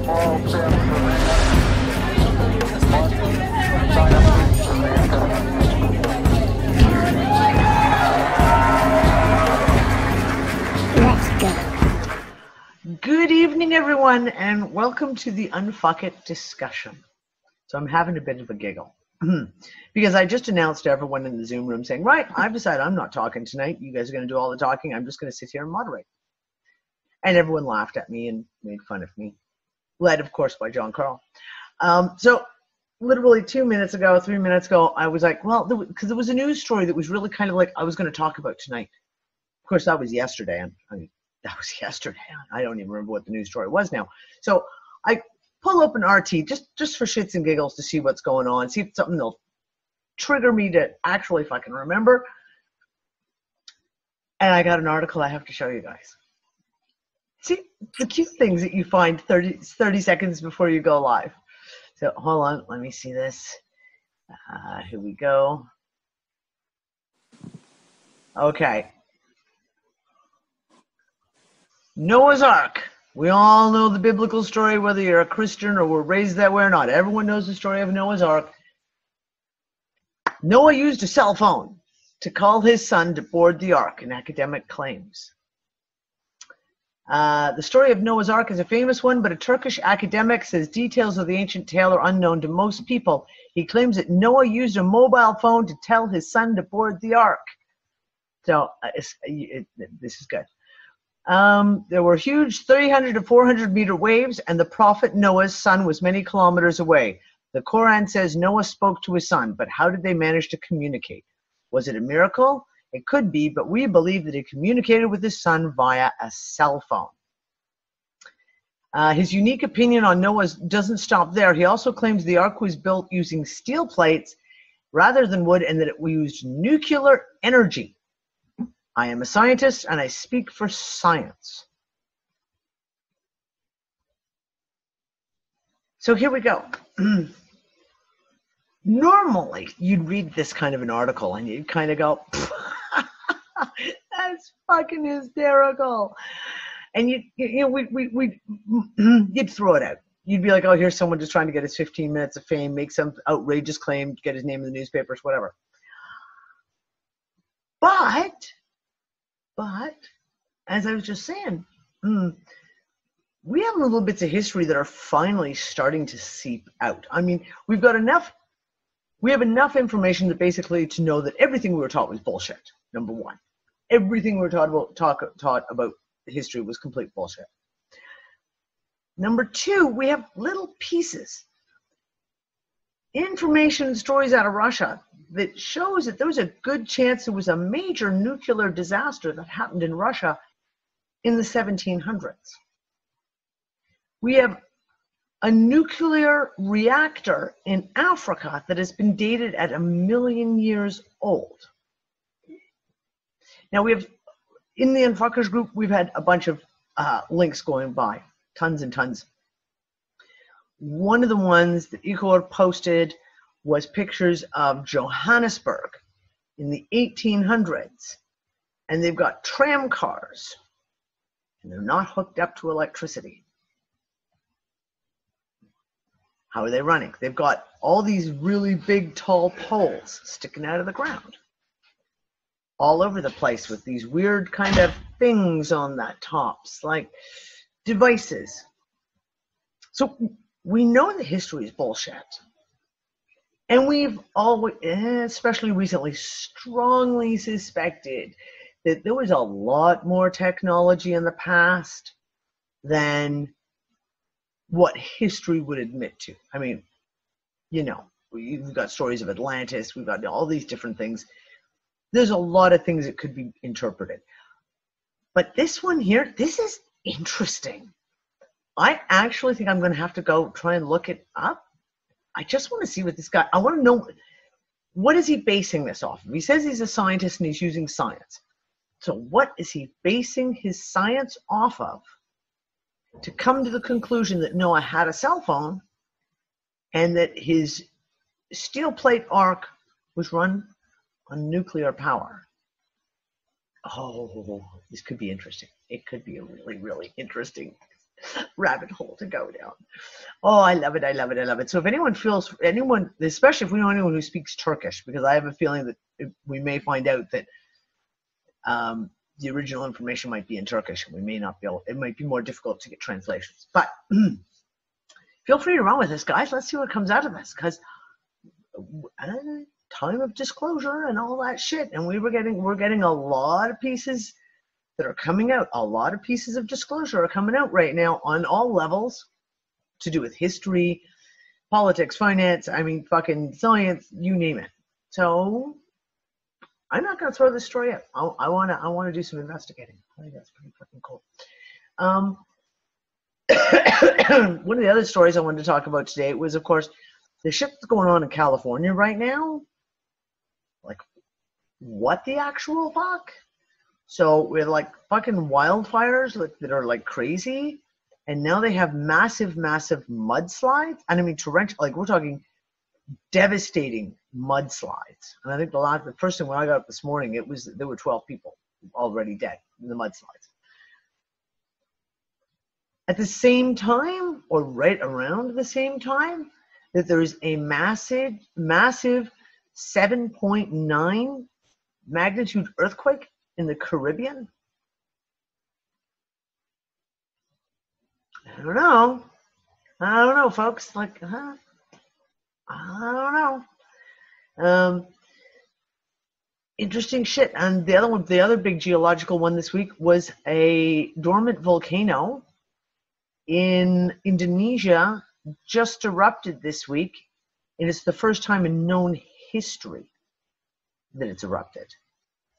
Good evening, everyone, and welcome to the UnFuckIt discussion. So I'm having a bit of a giggle because I just announced to everyone in the Zoom room saying, right, I've decided I'm not talking tonight. You guys are going to do all the talking. I'm just going to sit here and moderate. And everyone laughed at me and made fun of me, led, of course, by John Carl. So literally 3 minutes ago, I was like, well, because there was a news story that was really kind of like I was going to talk about tonight. Of course, that was yesterday. That was yesterday. I don't even remember what the news story was now. So I pull open RT just for shits and giggles to see what's going on, see if it's something that'll trigger me to actually fucking remember. And I got an article I have to show you guys. See, the cute things that you find 30 seconds before you go live. So hold on, let me see this. Here we go. Okay. Noah's Ark. We all know the biblical story, whether you're a Christian or were raised that way or not. Everyone knows the story of Noah's Ark. Noah used a cell phone to call his son to board the ark, an academic claims. The story of Noah's Ark is a famous one, but a Turkish academic says details of the ancient tale are unknown to most people. He claims that Noah used a mobile phone to tell his son to board the ark. So this is good. There were huge 300 to 400 meter waves, and the prophet Noah's son was many kilometers away. The Quran says Noah spoke to his son, but how did they manage to communicate? Was it a miracle? It could be, but we believe that he communicated with his son via a cell phone. His unique opinion on Noah doesn't stop there. He also claims the ark was built using steel plates rather than wood, and that it used nuclear energy. I am a scientist, and I speak for science. So here we go. Normally, you'd read this kind of an article, and you'd kind of go, that's fucking hysterical. And you'd throw it out. You'd be like, oh, here's someone just trying to get his 15 minutes of fame, make some outrageous claim, get his name in the newspapers, whatever. But, as I was just saying, we have little bits of history that are finally starting to seep out. I mean, we have enough information that basically to know that everything we were taught was bullshit, number one. Everything we were taught about history was complete bullshit. Number two, we have little pieces, information, stories out of Russia that shows that there was a good chance there was a major nuclear disaster that happened in Russia in the 1700s. We have a nuclear reactor in Africa that has been dated at 1 million years old. Now we have, in the UnFuckers group, we've had a bunch of links going by, tons and tons. One of the ones that Igor posted was pictures of Johannesburg in the 1800s. And they've got tram cars, and they're not hooked up to electricity. How are they running? They've got all these really big, tall poles sticking out of the ground all over the place with these weird kind of things on that tops, like devices. So we know that history is bullshit. And we've always, especially recently, strongly suspected that there was a lot more technology in the past than what history would admit to. I mean, you know, we've got stories of Atlantis, we've got all these different things. There's a lot of things that could be interpreted. But this one here, this is interesting. I actually think I'm going to have to go try and look it up. I just want to see what this guy, I want to know, what is he basing this off of? He says he's a scientist and he's using science. So what is he basing his science off of to come to the conclusion that Noah had a cell phone and that his steel plate ark was run on nuclear power? Oh, this could be interesting. It could be a really, really interesting rabbit hole to go down. Oh, I love it. I love it. I love it. So if anyone feels, especially if we know anyone who speaks Turkish, because I have a feeling that we may find out that the original information might be in Turkish, and we may not be able, it might be more difficult to get translations. But feel free to run with this, guys. Let's see what comes out of this, because time of disclosure and all that shit, and we're getting a lot of pieces that are coming out. A lot of pieces of disclosure are coming out right now on all levels, to do with history, politics, finance, I mean, fucking science, you name it. So I'm not going to throw this story out. I want to do some investigating. I think that's pretty fucking cool. One of the other stories I wanted to talk about today was, of course, the shit that's going on in California right now. Like, what the actual fuck? So we're like fucking wildfires that are like crazy, and now they have massive mudslides. And I mean torrential, like we're talking devastating mudslides. And I think the first thing when I got up this morning, there were 12 people already dead in the mudslides. At the same time, or right around the same time, that there is a massive 7.9 magnitude earthquake in the Caribbean. I don't know, folks. Like, I don't know. Interesting shit. And the other big geological one this week was a dormant volcano in Indonesia just erupted this week, and it's the first time in known history that it's erupted.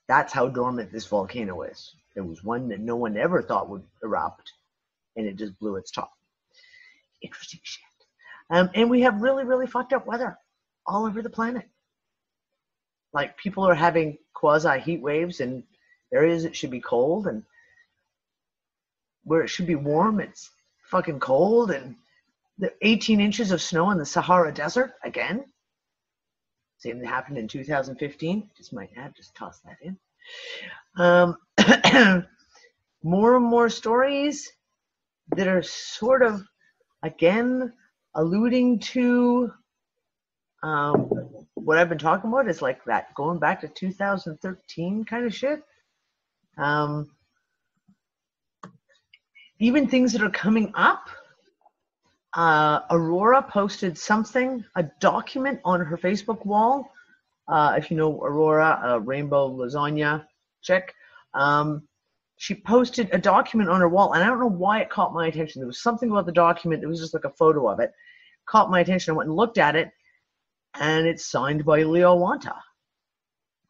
That's how dormant this volcano is. There was one that no one ever thought would erupt, and it just blew its top. Interesting shit. And we have really fucked up weather all over the planet. Like, people are having quasi heat waves in areas that should be cold, and where it should be warm, it's fucking cold. And the 18 inches of snow in the Sahara Desert again. Same that happened in 2015. Just might add, just toss that in. More and more stories that are sort of, again, alluding to what I've been talking about, is like that going back to 2013 kind of shit. Even things that are coming up. Aurora posted something, a document on her Facebook wall. If you know Aurora, a rainbow lasagna chick, she posted a document on her wall, and I don't know why it caught my attention. There was something about the document. It was just like a photo of it. Caught my attention. I went and looked at it, and it's signed by Leo Wanta,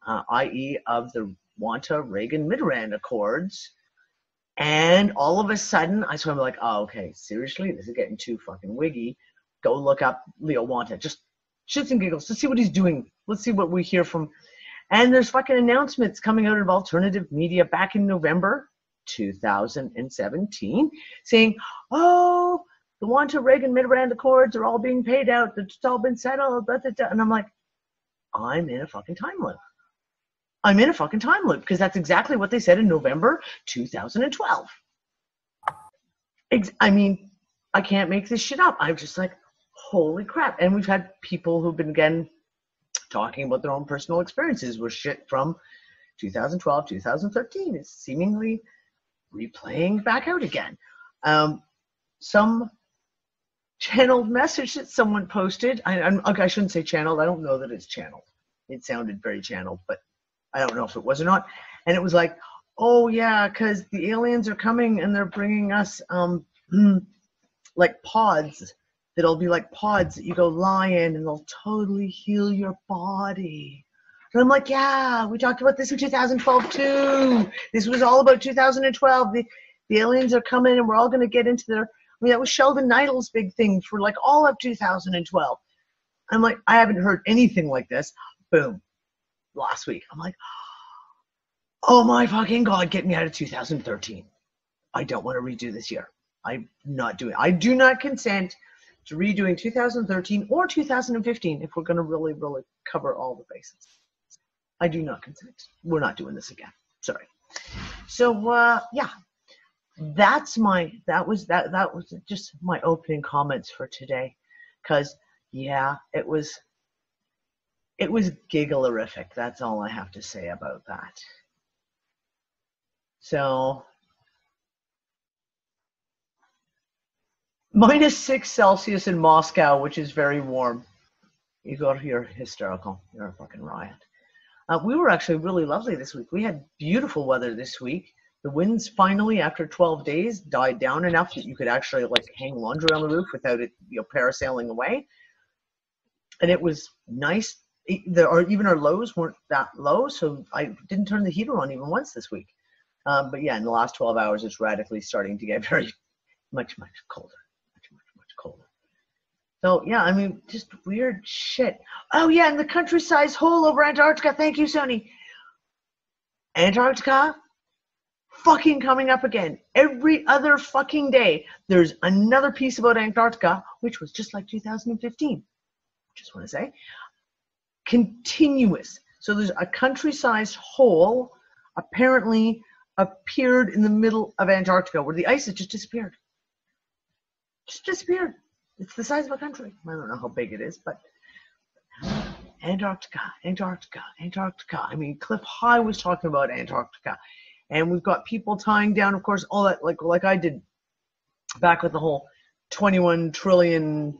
i.e. of the Wanta-Reagan-Midrand Accords. And all of a sudden, I'm like, oh, okay, seriously? This is getting too fucking wiggy. Go look up Leo Wanta. Just shits and giggles. Let's see what he's doing. Let's see what we hear from. And there's fucking announcements coming out of alternative media back in November 2017 saying, oh, the Wanta-Reagan-Midrand Accords are all being paid out. It's all been settled. Blah, blah, blah. And I'm like, I'm in a fucking time loop. I'm in a fucking time loop, because that's exactly what they said in November 2012. I mean, I can't make this shit up. I'm just like, holy crap. And we've had people who've been, again, talking about their own personal experiences with shit from 2012, 2013. It's seemingly replaying back out again. Some channeled message that someone posted. I shouldn't say channeled. I don't know that it's channeled. It sounded very channeled, but I don't know if it was or not. And it was like, oh yeah, because the aliens are coming and they're bringing us like pods that'll be like pods that you go lie in, and they'll totally heal your body. And I'm like, yeah, we talked about this in 2012 too. This was all about 2012. The aliens are coming, and we're all going to get into their. I mean, that was Sheldon Neidle's big thing for like all of 2012. I'm like, I haven't heard anything like this. Boom. Last week. I'm like, oh my fucking God, get me out of 2013. I don't want to redo this year. I'm not doing it. I do not consent to redoing 2013 or 2015 if we're going to really cover all the bases. I do not consent. We're not doing this again. Sorry. So, yeah. that was just my opening comments for today, because yeah, it was gigglerific. That's all I have to say about that. So -6 Celsius in Moscow, which is very warm. You're hysterical. You're a fucking riot. We were actually really lovely this week. We had beautiful weather this week. The winds finally, after 12 days, died down enough that you could actually like hang laundry on the roof without it, parasailing away. And it was nice. Even our lows weren't that low, so I didn't turn the heater on even once this week. But yeah, in the last 12 hours, it's radically starting to get very much colder. Much colder. So yeah, I mean, just weird shit. Oh yeah, and the country-sized hole over Antarctica. Thank you, Sony. Antarctica, fucking coming up again. Every other fucking day, there's another piece about Antarctica, which was just like 2015. Just want to say, continuous. So there's a country-sized hole apparently appeared in the middle of Antarctica where the ice has just disappeared. Just disappeared. It's the size of a country. I don't know how big it is, but Antarctica. I mean, Cliff High was talking about Antarctica, and we've got people tying down, of course, all that, like I did back with the whole $21 trillion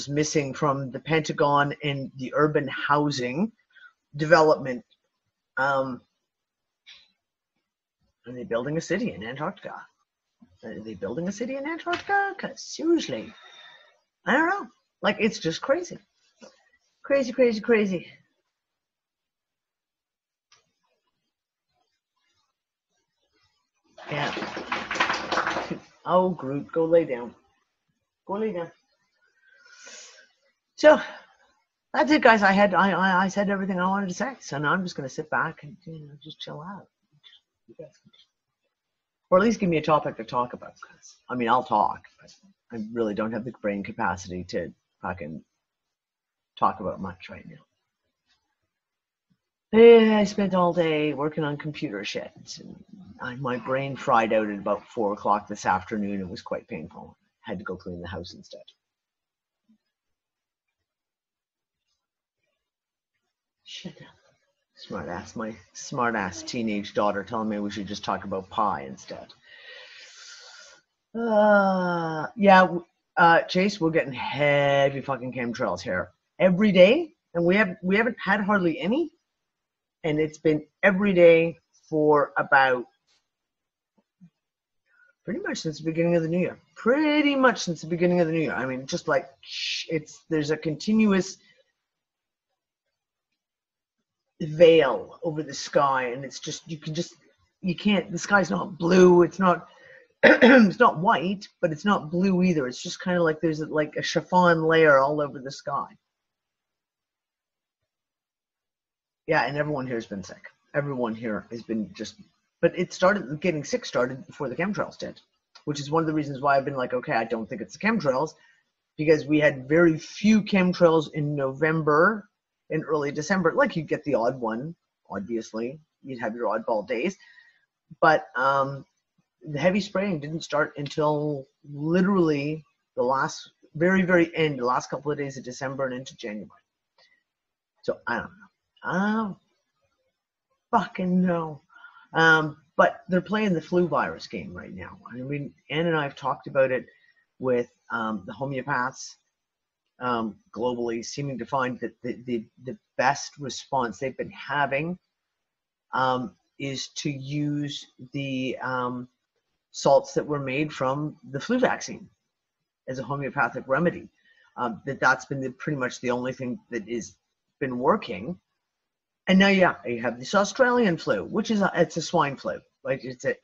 missing from the Pentagon and the urban housing development. Are they building a city in Antarctica? Are they building a city in Antarctica? Because seriously, I don't know. Like, it's just crazy. Crazy. Yeah. Oh, Groot, go lay down. So that's it, guys. I said everything I wanted to say. So now I'm just going to sit back and just chill out. You guys can or at least give me a topic to talk about. I mean, I'll talk, but I really don't have the brain capacity to fucking talk about much right now. I spent all day working on computer shit. And my brain fried out at about 4 o'clock this afternoon. It was quite painful. I had to go clean the house instead. Shut up. My smart ass teenage daughter telling me we should just talk about pie instead. Chase, we're getting heavy fucking chemtrails here every day, and we haven't had hardly any, and it's been every day for about pretty much since the beginning of the new year. I mean, just like there's a continuous veil over the sky, and it's just the sky's not blue, it's not it's not white, but it's not blue either. It's just kind of like there's like a chiffon layer all over the sky. Yeah, and everyone here has been sick. Everyone here has been but getting sick started before the chemtrails did, which is one of the reasons why I've been like, okay, I don't think it's the chemtrails, because we had very few chemtrails in November in early December. Like, you'd get the odd one, obviously. You'd have your oddball days. But the heavy spraying didn't start until literally the last, very, very end, the last couple of days of December and into January. So I don't know. I don't fucking know. But they're playing the flu virus game right now. I mean, Ann and I have talked about it with the homeopaths. Globally, seeming to find that the best response they've been having is to use the salts that were made from the flu vaccine as a homeopathic remedy. That's been pretty much the only thing that has been working. And now, you have this Australian flu, which is it's a swine flu. Like, it's a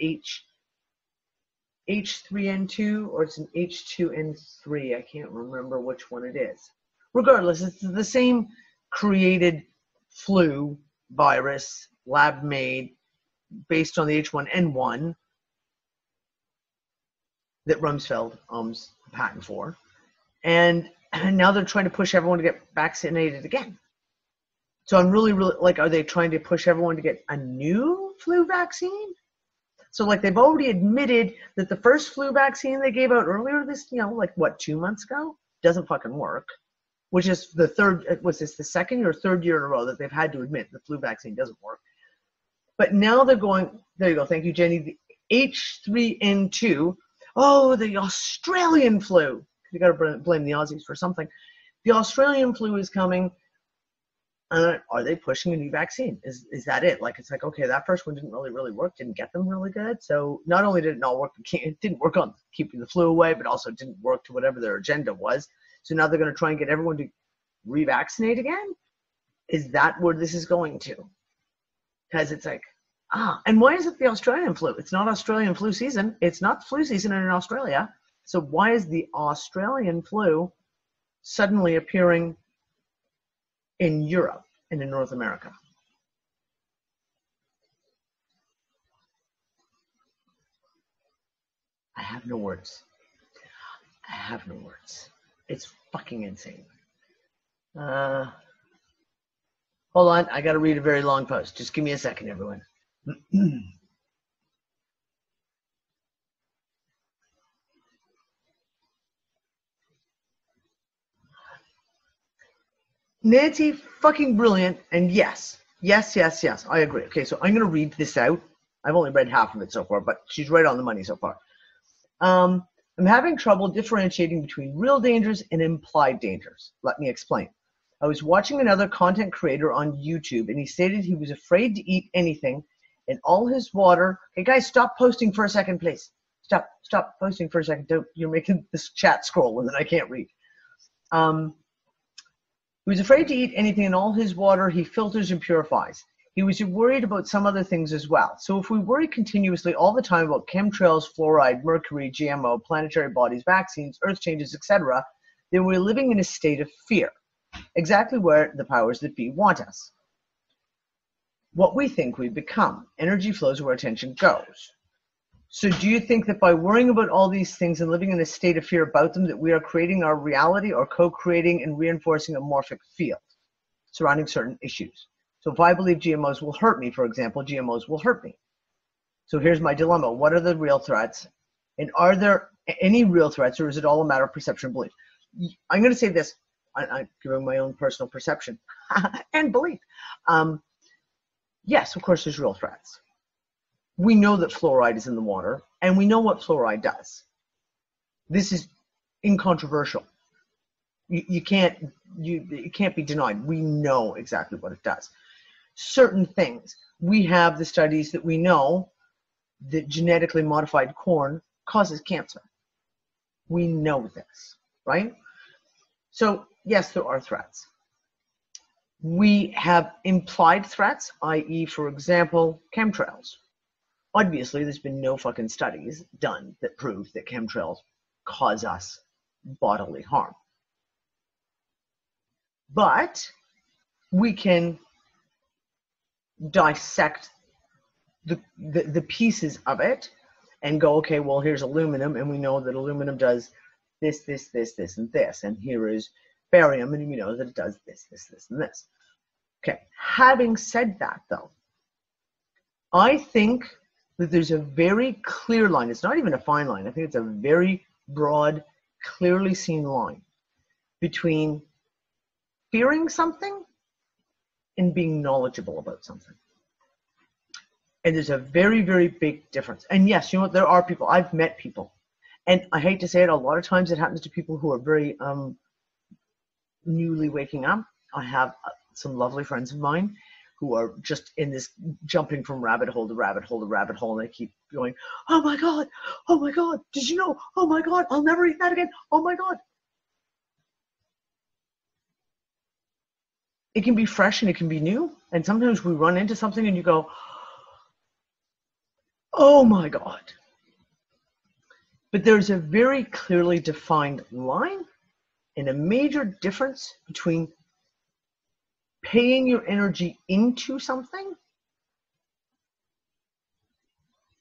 H3N2 or it's an H2N3. I can't remember which one it is. Regardless, it's the same created flu virus, lab made, based on the H1N1 that Rumsfeld owns the patent for. And now they're trying to push everyone to get vaccinated again. So I'm really, really, like, are they trying to push everyone to get a new flu vaccine? So like they've already admitted that the first flu vaccine they gave out earlier this, like what, 2 months ago, doesn't fucking work, which is the third, was this the second or third year in a row that they've had to admit the flu vaccine doesn't work. But now they're going, there you go, thank you, Jenny, the H3N2, oh, the Australian flu. You got to blame the Aussies for something. The Australian flu is coming. Are they pushing a new vaccine? Is that it? Like, it's like, okay, that first one didn't really work, didn't get them really good. So not only did it not work, it didn't work on keeping the flu away, but also didn't work to whatever their agenda was. So now they're going to try and get everyone to revaccinate again? Is that where this is going to? Because it's like, and why is it the Australian flu? It's not Australian flu season. It's not flu season in Australia. So why is the Australian flu suddenly appearing in Europe and in North America? I have no words. I have no words. It's fucking insane. Hold on, I gotta read a very long post. Just give me a second, everyone. Nancy, fucking brilliant, and yes, I agree. Okay, so I'm going to read this out. I've only read half of it so far, but she's right on the money so far. I'm having trouble differentiating between real dangers and implied dangers. Let me explain. I was watching another content creator on YouTube, and he stated he was afraid to eat anything, and all his water... Hey, guys, stop posting for a second, please. Stop posting for a second. You're making this chat scroll, and then I can't read. He was afraid to eat anything in all his water he filters and purifies. He was worried about some other things as well. So if we worry continuously all the time about chemtrails, fluoride, mercury, GMO, planetary bodies, vaccines, earth changes, etc., then we're living in a state of fear, exactly where the powers that be want us. What we think we become. Energy flows where attention goes. So do you think that by worrying about all these things and living in a state of fear about them, that we are creating our reality or co-creating and reinforcing a morphic field surrounding certain issues? So if I believe GMOs will hurt me, for example, GMOs will hurt me. So here's my dilemma. What are the real threats? And are there any real threats, or is it all a matter of perception and belief? I'm going to say this. I'm giving my own personal perception and belief. Yes, of course, there's real threats. We know that fluoride is in the water, and we know what fluoride does. This is incontroversial. It can't be denied. We know exactly what it does. Certain things, we have the studies that we know that genetically modified corn causes cancer. We know this, right? So yes, there are threats. We have implied threats, i.e., for example, chemtrails. Obviously, there's been no fucking studies done that prove that chemtrails cause us bodily harm. But we can dissect the pieces of it and go, okay, well, here's aluminum, and we know that aluminum does this, and this. And here is barium, and we know that it does this, and this. Okay, having said that, though, I think that there's a very clear line. It's not even a fine line. I think it's a very broad, clearly seen line between fearing something and being knowledgeable about something. And there's a very, very big difference. And yes, you know what? There are people. I've met people. And I hate to say it, a lot of times it happens to people who are very newly waking up. I have some lovely friends of mine who are just in this jumping from rabbit hole to rabbit hole to rabbit hole, and they keep going, oh my God, did you know? Oh my God, I'll never eat that again. Oh my God. It can be fresh and it can be new, and sometimes we run into something and you go, oh my God. But there's a very clearly defined line and a major difference between paying your energy into something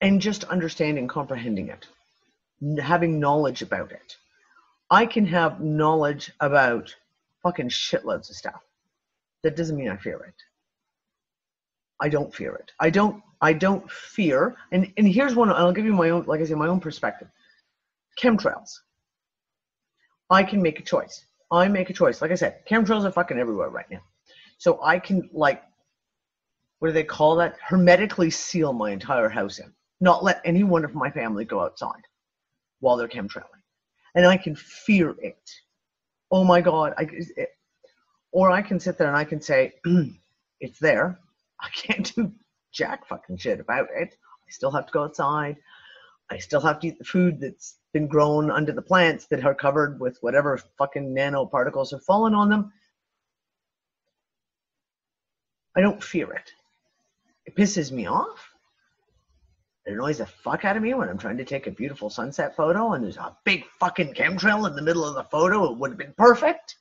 and just understanding, comprehending it, having knowledge about it. I can have knowledge about fucking shitloads of stuff. That doesn't mean I fear it. I don't fear it. I don't I don't fear, and here's one, I'll give you my own, like I say, my own perspective. Chemtrails. I can make a choice. I make a choice. Like I said, chemtrails are fucking everywhere right now. So I can, like, what do they call that? Hermetically seal my entire house in. Not let anyone of my family go outside while they're chemtrailing. And I can fear it. Oh my God. Or I can sit there and I can say, it's there. I can't do jack fucking shit about it. I still have to go outside. I still have to eat the food that's been grown under the plants that are covered with whatever fucking nanoparticles have fallen on them. I don't fear it. It pisses me off. It annoys the fuck out of me when I'm trying to take a beautiful sunset photo and there's a big fucking chemtrail in the middle of the photo. It would have been perfect.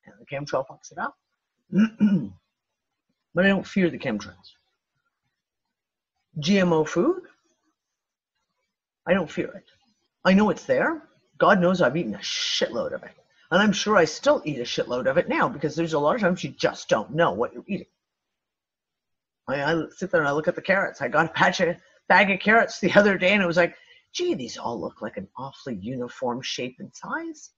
And the chemtrail fucks it up. But I don't fear the chemtrails. GMO food, I don't fear it. I know it's there. God knows I've eaten a shitload of it. And I'm sure I still eat a shitload of it now because there's a lot of times you just don't know what you're eating. I sit there and I look at the carrots. I got a bag of carrots the other day and it was like, gee, these all look like an awfully uniform shape and size.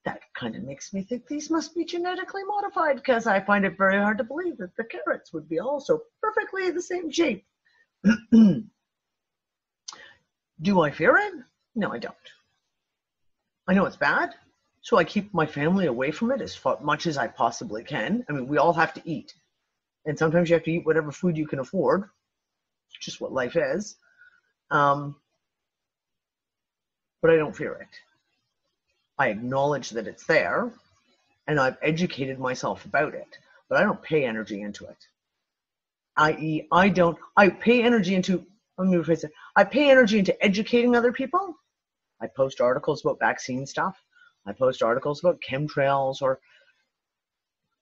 That kind of makes me think these must be genetically modified because I find it very hard to believe that the carrots would be also perfectly the same shape. Do I fear it? No, I don't. I know it's bad, so I keep my family away from it as much as I possibly can. I mean, we all have to eat. And sometimes you have to eat whatever food you can afford. It's just what life is. But I don't fear it. I acknowledge that it's there, and I've educated myself about it, but I don't pay energy into it. I.e., I pay energy into, let me rephrase it, I pay energy into educating other people. I post articles about vaccine stuff. I post articles about chemtrails or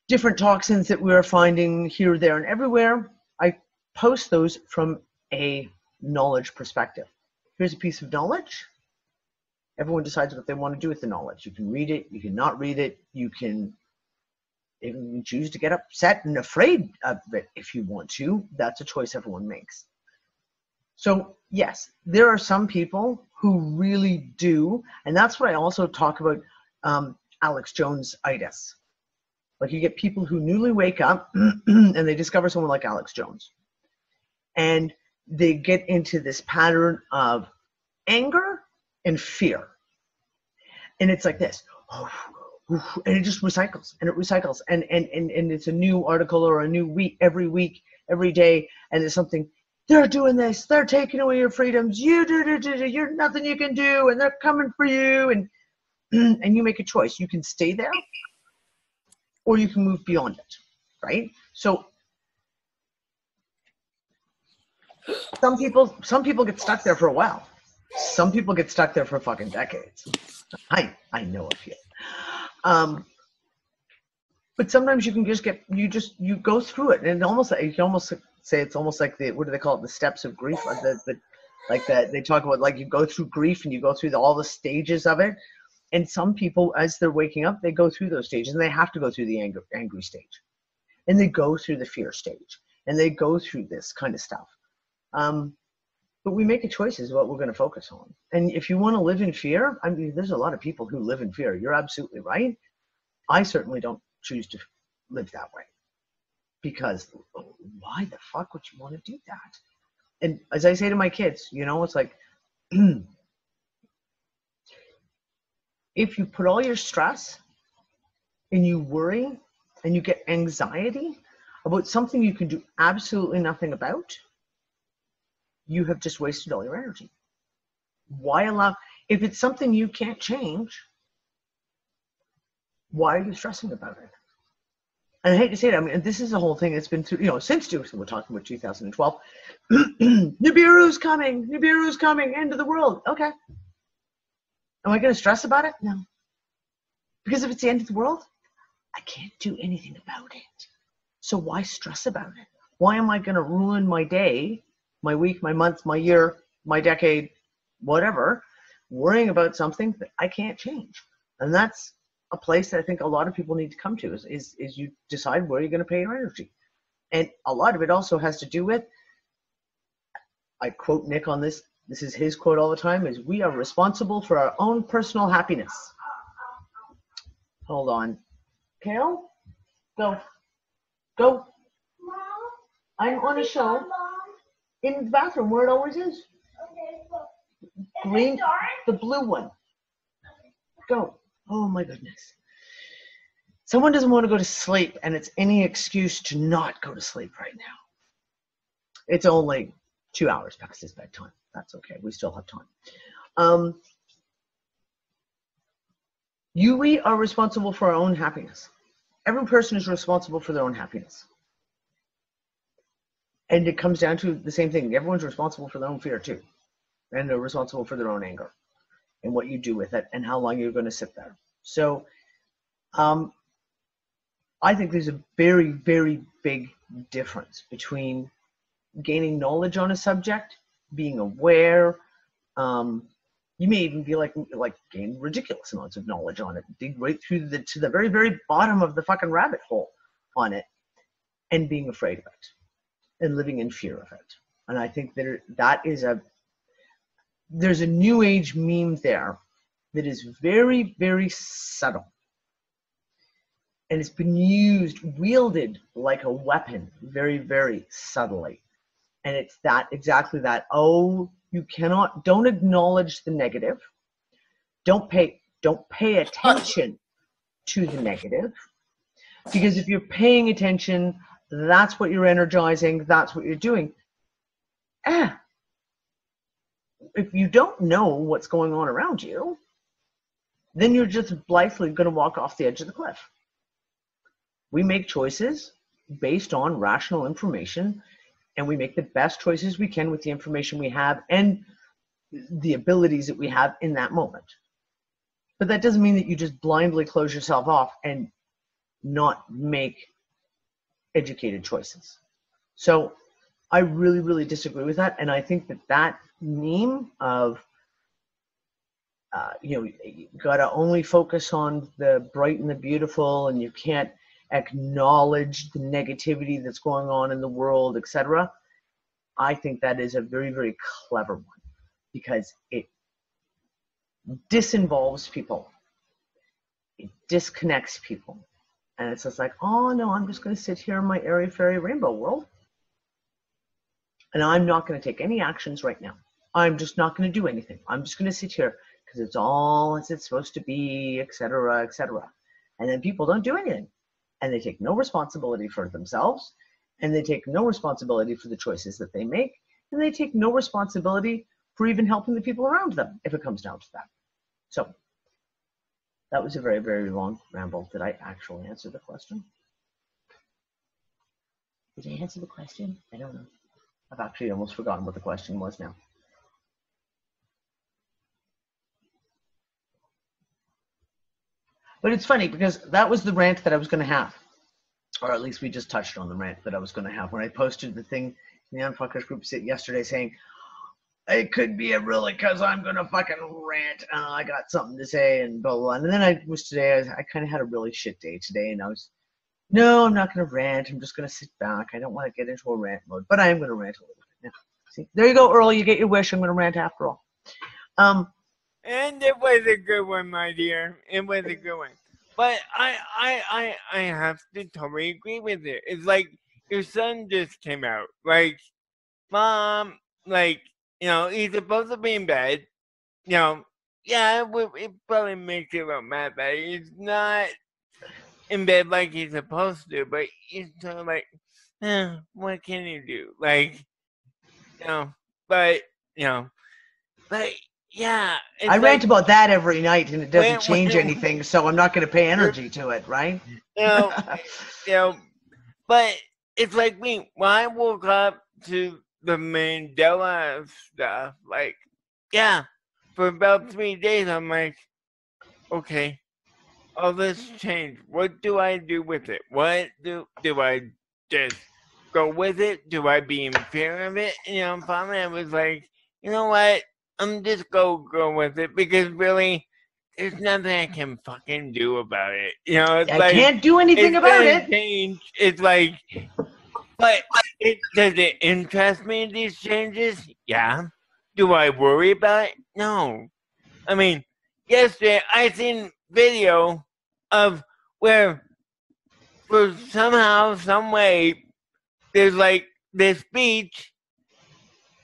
different toxins that we're finding here, there, and everywhere. I post those from a knowledge perspective. Here's a piece of knowledge. Everyone decides what they want to do with the knowledge. You can read it, you can not read it, you can even choose to get upset and afraid of it if you want to. That's a choice everyone makes. So yes, there are some people who really do, and that's what I also talk about Alex Jones-itis. Like you get people who newly wake up and they discover someone like Alex Jones. And they get into this pattern of anger and fear. And it's like this. And it just recycles and it recycles. And it's a new article or a new week, every day. And there's something, they're doing this, they're taking away your freedoms, you're nothing you can do, and they're coming for you. And you make a choice. You can stay there or you can move beyond it, right? So some people get stuck there for a while. Some people get stuck there for fucking decades. I know a few. But sometimes you can just you go through it, and you can almost say it's almost like what do they call it? The steps of grief, they talk about, like you go through grief and you go through all the stages of it. And some people, as they're waking up, they go through those stages, and they have to go through the angry stage, and they go through the fear stage, and they go through this kind of stuff. But we make a choice as what we're going to focus on. And if you want to live in fear, I mean, there's a lot of people who live in fear. You're absolutely right. I certainly don't choose to live that way, because why the fuck would you want to do that? And as I say to my kids, it's like, if you put all your stress and you worry and you get anxiety about something you can do absolutely nothing about, you have just wasted all your energy. If it's something you can't change, why are you stressing about it? And I hate to say it, I mean, this is a whole thing that's been through, since we're talking about 2012, Nibiru's coming, end of the world. Okay. Am I going to stress about it? No. Because if it's the end of the world, I can't do anything about it. So why stress about it? Why am I going to ruin my day, my week, my month, my year, my decade, whatever, worrying about something that I can't change? And that's a place that I think a lot of people need to come to is you decide where you're going to pay your energy. And a lot of it also has to do with I quote Nick on this. This is his quote all the time, is we are responsible for our own personal happiness. Hold on. Kale? Go. Go. I'm on a show in the bathroom where it always is. Green, the blue one. Go. Oh my goodness. Someone doesn't want to go to sleep, and it's any excuse to not go to sleep right now. It's only 2 hours past his bedtime. That's okay. We still have time. We are responsible for our own happiness. Every person is responsible for their own happiness. And it comes down to the same thing. Everyone's responsible for their own fear too. And they're responsible for their own anger and what you do with it and how long you're going to sit there. So I think there's a very, very big difference between gaining knowledge on a subject, being aware. You may even be like gain ridiculous amounts of knowledge on it, dig right through to the very, very bottom of the fucking rabbit hole on it, and being afraid of it and living in fear of it. And I think there's a new age meme there that is very, very subtle. And it's been wielded like a weapon very, very subtly. And it's exactly that. Oh, don't acknowledge the negative. Don't pay attention to the negative. Because if you're paying attention, that's what you're energizing, that's what you're doing. If you don't know what's going on around you, then you're just blithely going to walk off the edge of the cliff. We make choices based on rational information, and we make the best choices we can with the information we have and the abilities that we have in that moment. But that doesn't mean that you just blindly close yourself off and not make educated choices. So I really, really disagree with that. And I think that meme of, you got to only focus on the bright and the beautiful, and you can't acknowledge the negativity that's going on in the world, etc. I think that is a very, very clever one because it disinvolves people. It disconnects people. And it's just like, oh no, I'm just going to sit here in my airy fairy rainbow world. And I'm not going to take any actions right now. I'm just not going to do anything. I'm just going to sit here because it's all as it's supposed to be, etc., etc. And then people don't do anything. And they take no responsibility for themselves, and they take no responsibility for the choices that they make, and they take no responsibility for even helping the people around them, if it comes down to that. So that was a very, very long ramble. Did I actually answer the question? Did I answer the question? I don't know. I've actually almost forgotten what the question was now. But it's funny because that was the rant that I was going to have. Or at least we just touched on the rant that I was going to have when I posted the thing in the Unfuckers group yesterday saying, it could be because I'm going to fucking rant. I got something to say and blah, blah, blah. And then I kind of had a really shit day today. And no, I'm not going to rant. I'm just going to sit back. I don't want to get into a rant mode. But I am going to rant a little bit. Now, see, there you go, Earl. You get your wish. I'm going to rant after all. And it was a good one, my dear. It was a good one. But I have to totally agree with it. It's like your son just came out. Like, Mom, he's supposed to be in bed. Yeah, it probably makes you a little mad that he's not in bed like he's supposed to. But he's sort of like, what can you do? Yeah. I rant about that every night, and it doesn't change anything, so I'm not going to pay energy to it, right? But it's like me. When I woke up to the Mandela stuff, for about 3 days, I'm like, okay, all this changed. What do I do with it? What do I just go with it? Do I be in fear of it? Finally I was like, you know what? I'm just go with it because really, there's nothing I can fucking do about it. I can't do anything about it. Change. It's like, But does it interest me, these changes? Yeah. Do I worry about it? No. I mean, yesterday I seen video of where for somehow, some way, there's like this beach,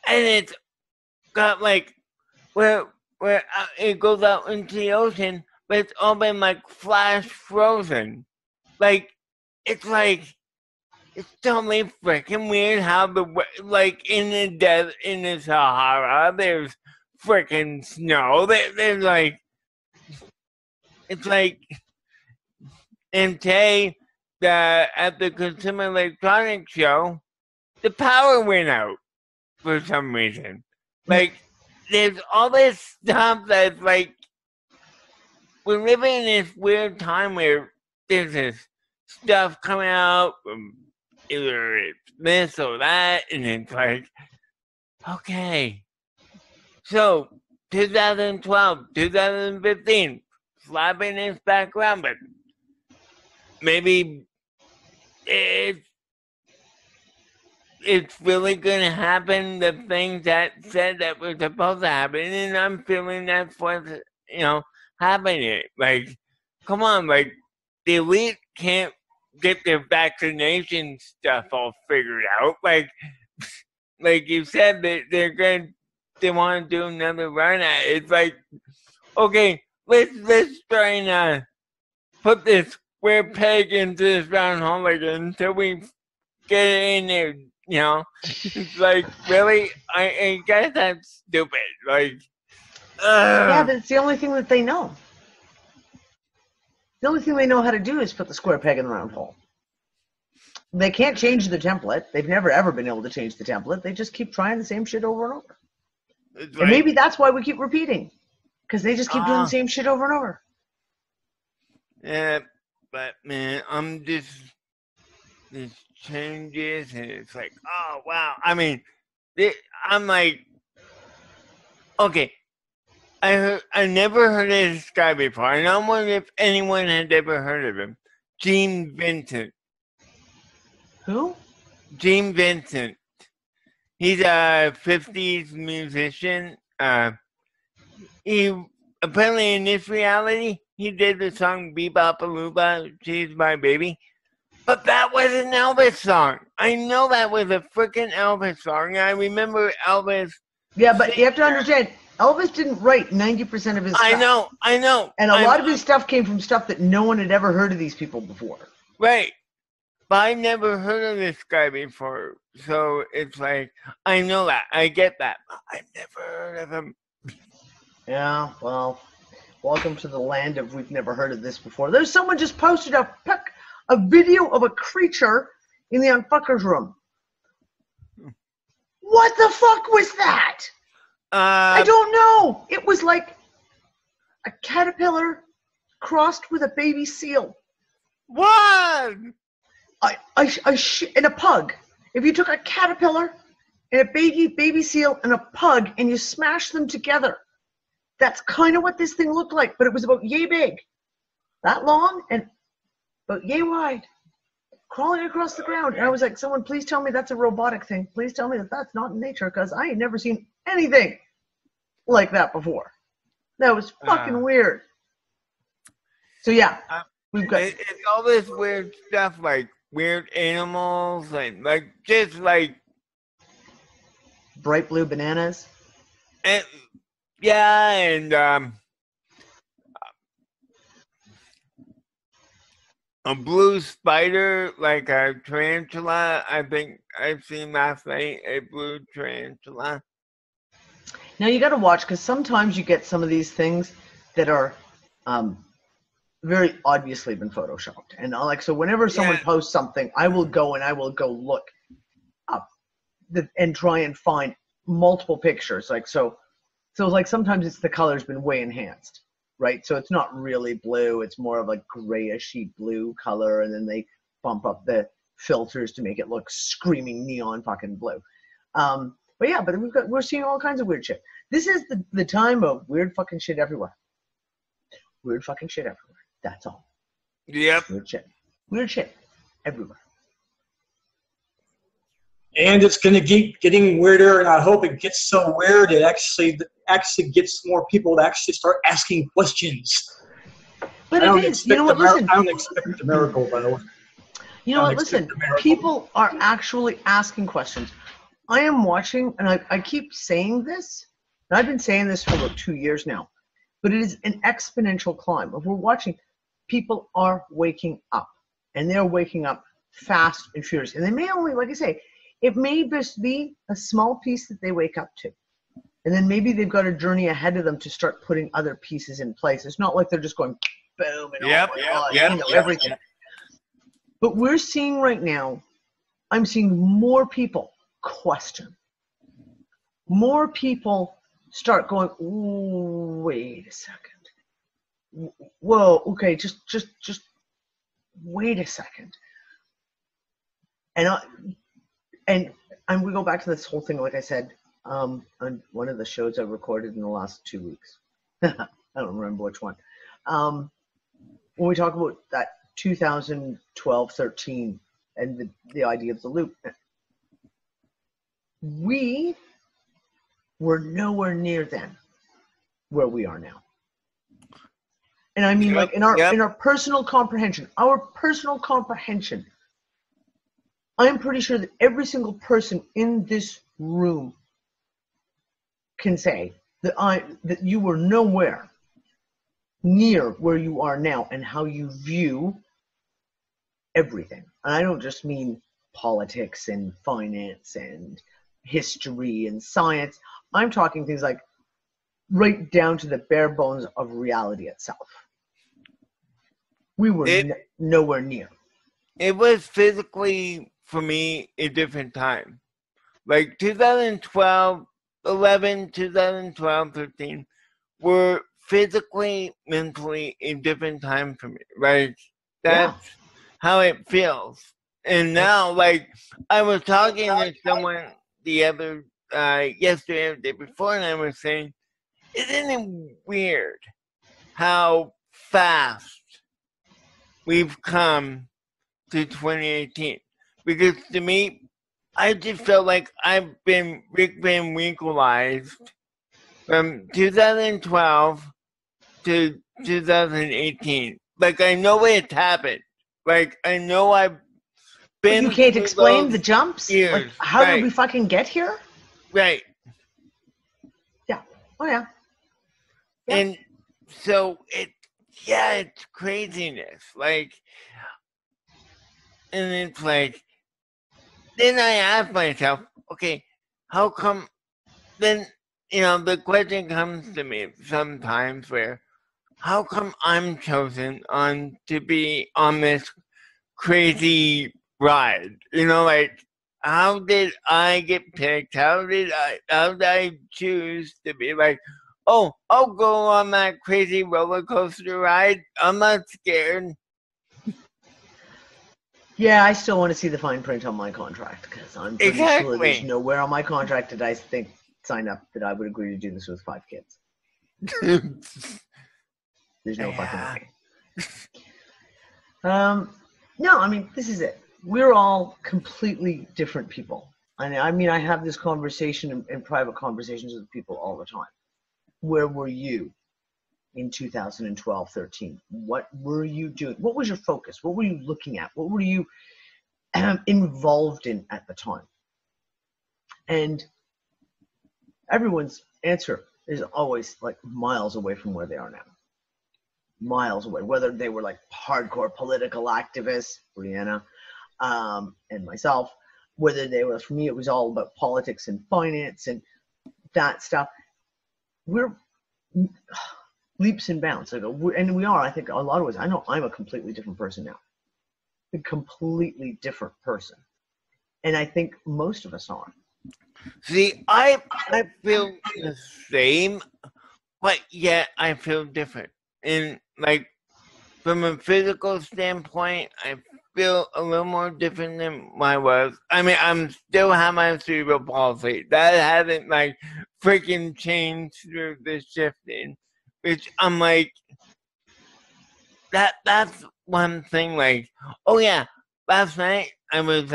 and it's got like where it goes out into the ocean, but it's all been like flash frozen. Like it's totally freaking weird how like in the desert, in the Sahara, there's freaking snow. There's like it's like, and today at the Consumer Electronics Show, the power went out for some reason. Like there's all this stuff that's like we're living in this weird time where there's this stuff coming out from either it's this or that, and it's like, okay. So 2012, 2015, slapping this back around, but maybe it's really going to happen, the things that said that were supposed to happen, and I'm feeling that's what's, happening. Like, come on, like, the elite can't get their vaccination stuff all figured out. Like you said, they want to do another run at it. It's like, okay, let's try and put this square peg into this round hole again until we get it in there. It's like, really? I guess that's stupid. Like, yeah, but it's the only thing that they know. The only thing they know how to do is put the square peg in the round hole. They can't change the template. They've never, ever been able to change the template. They just keep trying the same shit over and over. Like, and maybe that's why we keep repeating, because they just keep doing the same shit over and over. Yeah, but, man, I'm just... This changes, and it's like, oh, wow. I mean, I'm like, okay, I never heard of this guy before, and I'm wondering if anyone had ever heard of him. Gene Vincent. Who? Gene Vincent. He's a 50s musician. He apparently in this reality, he did the song Bebop-A-Luba, She's My Baby. But that was an Elvis song. I know that was a freaking Elvis song. I remember Elvis. Yeah, but you have to understand, Elvis didn't write 90% of his stuff. I know. And a lot of his stuff came from stuff that no one had ever heard of these people before. Right. But I never heard of this guy before. So it's like, I know that. I get that. But I've never heard of him. Yeah, well, welcome to the land of we've never heard of this before. There's someone just posted a video of a creature in the Unfuckers room. What the fuck was that? I don't know. It was like a caterpillar crossed with a baby seal. What? And a pug. If you took a caterpillar and a baby seal and a pug and you smashed them together, that's kind of what this thing looked like. But it was about yay big, that long, and about yay wide, crawling across the ground. And I was like, someone please tell me that's a robotic thing. Please tell me that that's not in nature, because I ain't never seen anything like that before. That was fucking weird. So yeah, we've got... It's all this weird stuff, like weird animals, like just like... bright blue bananas. And, yeah, and a blue spider, like a tarantula. I think I've seen last night a blue tarantula. Now you got to watch, because sometimes you get some of these things that are very obviously been photoshopped. And so whenever someone posts something, I will go look up and try and find multiple pictures. So like sometimes it's the color's been way enhanced, right? So it's not really blue. It's more of a grayishy blue color. And then they bump up the filters to make it look screaming neon fucking blue. But yeah, but we're seeing all kinds of weird shit. This is the time of weird fucking shit everywhere. Weird fucking shit everywhere. That's all. Yep. Weird shit. Weird shit everywhere. And it's going to keep getting weirder, and I hope it gets so weird it actually gets more people to actually start asking questions. But it is. You know what? Listen. I don't expect a miracle, though. You know what? Listen. People are actually asking questions. I am watching, and I keep saying this, and I've been saying this for about 2 years now, but it is an exponential climb. If we're watching, people are waking up, and they're waking up fast and furious. And they may only, like I say, it may just be a small piece that they wake up to. And then maybe they've got a journey ahead of them to start putting other pieces in place. It's not like they're just going boom and everything. But we're seeing right now, I'm seeing more people question. More people start going, ooh, wait a second. Whoa, okay, just wait a second. And we go back to this whole thing, like I said, on one of the shows I recorded in the last 2 weeks. I don't remember which one. When we talk about that 2012-13 and the idea of the loop, we were nowhere near then where we are now. And I mean, like in our personal comprehension, I'm pretty sure that every single person in this room can say that you were nowhere near where you are now and how you view everything. And I don't just mean politics and finance and history and science. I'm talking things like right down to the bare bones of reality itself. We were nowhere near. It was physically, for me, a different time. Like 2012, 11, 2012, 13 were physically, mentally a different time for me. Like, that's how it feels. And now, like, I was talking to someone the other, yesterday or the day before, and I was saying, isn't it weird how fast we've come to 2018? Because to me, I just felt like I've been Rick Van Winkleized from 2012 to 2018. Like, I know it's happened. Like, I know I've been. You can't explain the jumps? Years. Like, how did we fucking get here? Right. Yeah. Oh, yeah. And so it's craziness. Like, and it's like, then I ask myself, okay, how come, then, you know, the question comes to me sometimes where, how come I'm chosen to be on this crazy ride? You know, like, how did I get picked? How did I choose to be like, oh, I'll go on that crazy roller coaster ride. I'm not scared. Yeah, I still want to see the fine print on my contract because I'm pretty sure there's nowhere on my contract that I think sign up that I would agree to do this with 5 kids. There's no fucking way. No, I mean, this is it. We're all completely different people. I mean, I have this conversation in private conversations with people all the time. Where were you in 2012, 13? What were you doing? What was your focus? What were you looking at? What were you involved in at the time? And everyone's answer is always like miles away from where they are now. Miles away, whether they were like hardcore political activists, Brianna, and myself, whether they were, for me, it was all about politics and finance and that stuff. We're leaps and bounds. And we are, I think, a lot of ways. I know I'm a completely different person now. A completely different person. And I think most of us are. See, I feel the same, but yet I feel different. And like, from a physical standpoint, I feel a little more different than I was. I mean, I'm still have my cerebral palsy. That hasn't like freaking changed through the shifting, which I'm like, that's one thing. Like, oh yeah, last night I was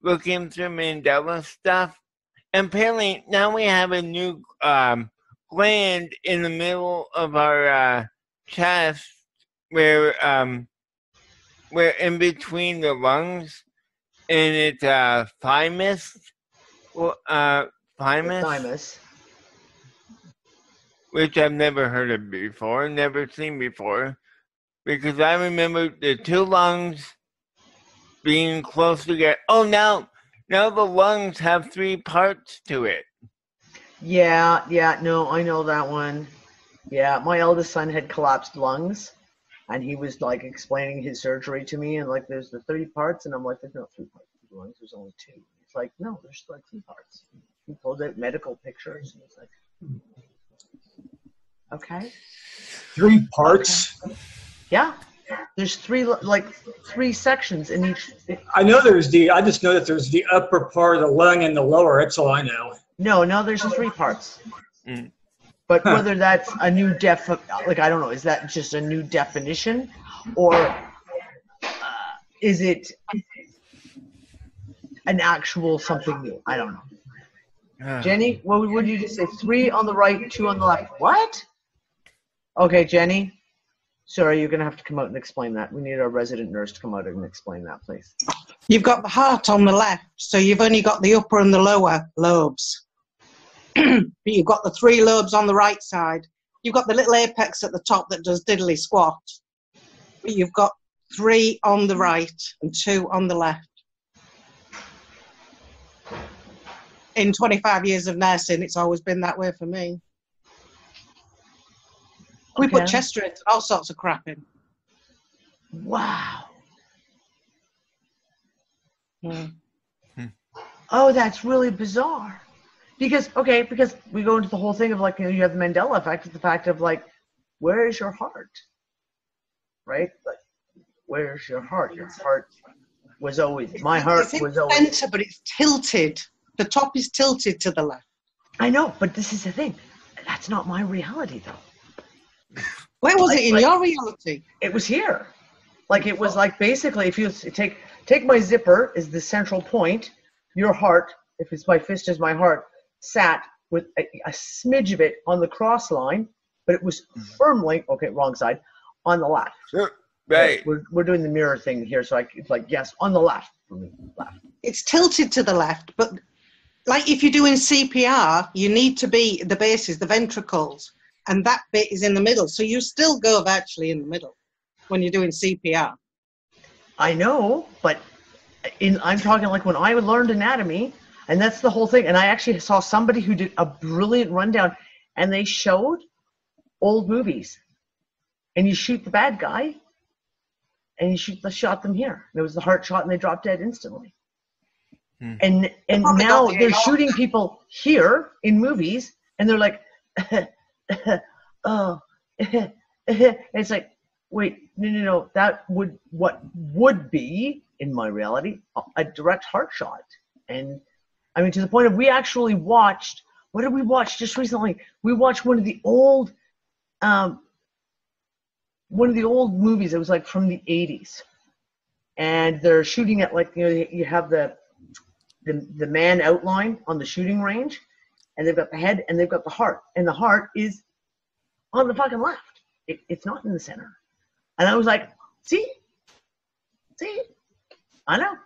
looking through Mandela stuff. And apparently now we have a new gland in the middle of our chest where we're in between the lungs, and it's thymus. Well, Thymus. Which I've never heard of before, never seen before, because I remember the two lungs being close together. Oh, now the lungs have 3 parts to it. Yeah, no, I know that one. Yeah, my eldest son had collapsed lungs, and he was like explaining his surgery to me, and like, there's the 3 parts, and I'm like, there's no 3 parts to the lungs, there's only 2. He's like, no, there's like 3 parts. He pulled out medical pictures, and he's like, okay. 3 parts? Okay. Yeah. There's 3 sections in each. I just know that there's the upper part of the lung and the lower. That's all I know. No, there's 3 parts. Mm. But whether that's a new I don't know, is that just a new definition, or is it an actual something new? I don't know. Jenny, what would you just say? 3 on the right, 2 on the left. What? Okay, Jenny. Sorry, you're going to have to come out and explain that. We need our resident nurse to come out and explain that, please. You've got the heart on the left, so you've only got the upper and the lower lobes. But you've got the 3 lobes on the right side. You've got the little apex at the top that does diddly squat. But you've got 3 on the right and 2 on the left. In 25 years of nursing, it's always been that way for me. We put chest drains and all sorts of crap in. Wow. Yeah. Oh, that's really bizarre. Because we go into the whole thing of like, you have the Mandela effect, the fact of like, where is your heart? Right? Like, where's your heart? Your heart was always, my heart was always. It's center, but it's tilted. The top is tilted to the left. I know, but this is the thing. That's not my reality, though. Where was it in your reality? It was here. Like, it was like, basically, if you take my zipper is the central point, your heart, if it's my fist is my heart, sat with a smidge of it on the cross line, but it was firmly, okay, wrong side, on the left. Right. We're doing the mirror thing here, so it's like, yes, on the left for me, left. It's tilted to the left, but like if you're doing CPR, you need to be, the base is the ventricles, and that bit is in the middle. So you still go virtually in the middle when you're doing CPR. I know, but I'm talking like when I learned anatomy, and that's the whole thing. And I actually saw somebody who did a brilliant rundown, and they showed old movies. And you shoot the bad guy, and you shot them here. And it was the heart shot, and they dropped dead instantly. And now they're shooting people here in movies, and they're like, oh, it's like, wait, no, that what would be in my reality a direct heart shot. And I mean, to the point of we actually watched, what did we watch just recently? We watched one of the old movies. It was like from the 80s, and they're shooting at like, you have the man outline on the shooting range, and they've got the head and they've got the heart, and the heart is on the fucking left. It's not in the center. And I was like, see, I know.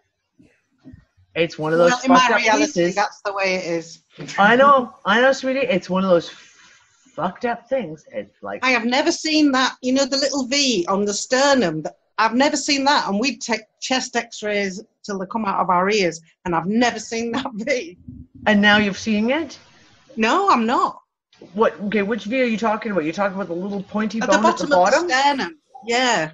It's one of those in my reality, pieces. That's the way it is. I know, sweetie. It's one of those fucked up things. It's like, I have never seen that. The little V on the sternum. I've never seen that, and we'd take chest X-rays till they come out of our ears, and I've never seen that V. And now you've seen it? No, I'm not. What? Okay, which V are you talking about? You're talking about the little pointy bone at the bottom of the sternum. Yeah.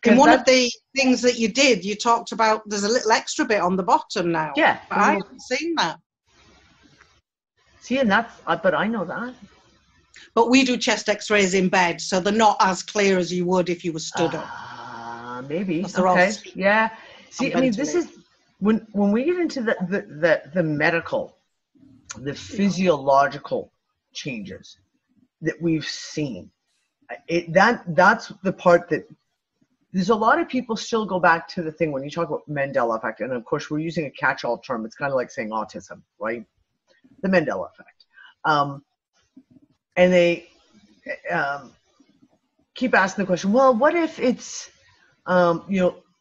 In one of the things that you did, you talked about there's a little extra bit on the bottom now. Yeah. But I haven't seen that. See, and that's, but I know that. But we do chest X-rays in bed, so they're not as clear as you would if you were stood up. Maybe. Okay. Yeah. See, I mean, this is when we get into the medical, the physiological changes that we've seen. That's the part that there's a lot of people still go back to the thing when you talk about Mandela Effect, and of course we're using a catch-all term. It's kind of like saying autism, right? The Mandela Effect. And they keep asking the question, well, what if it's,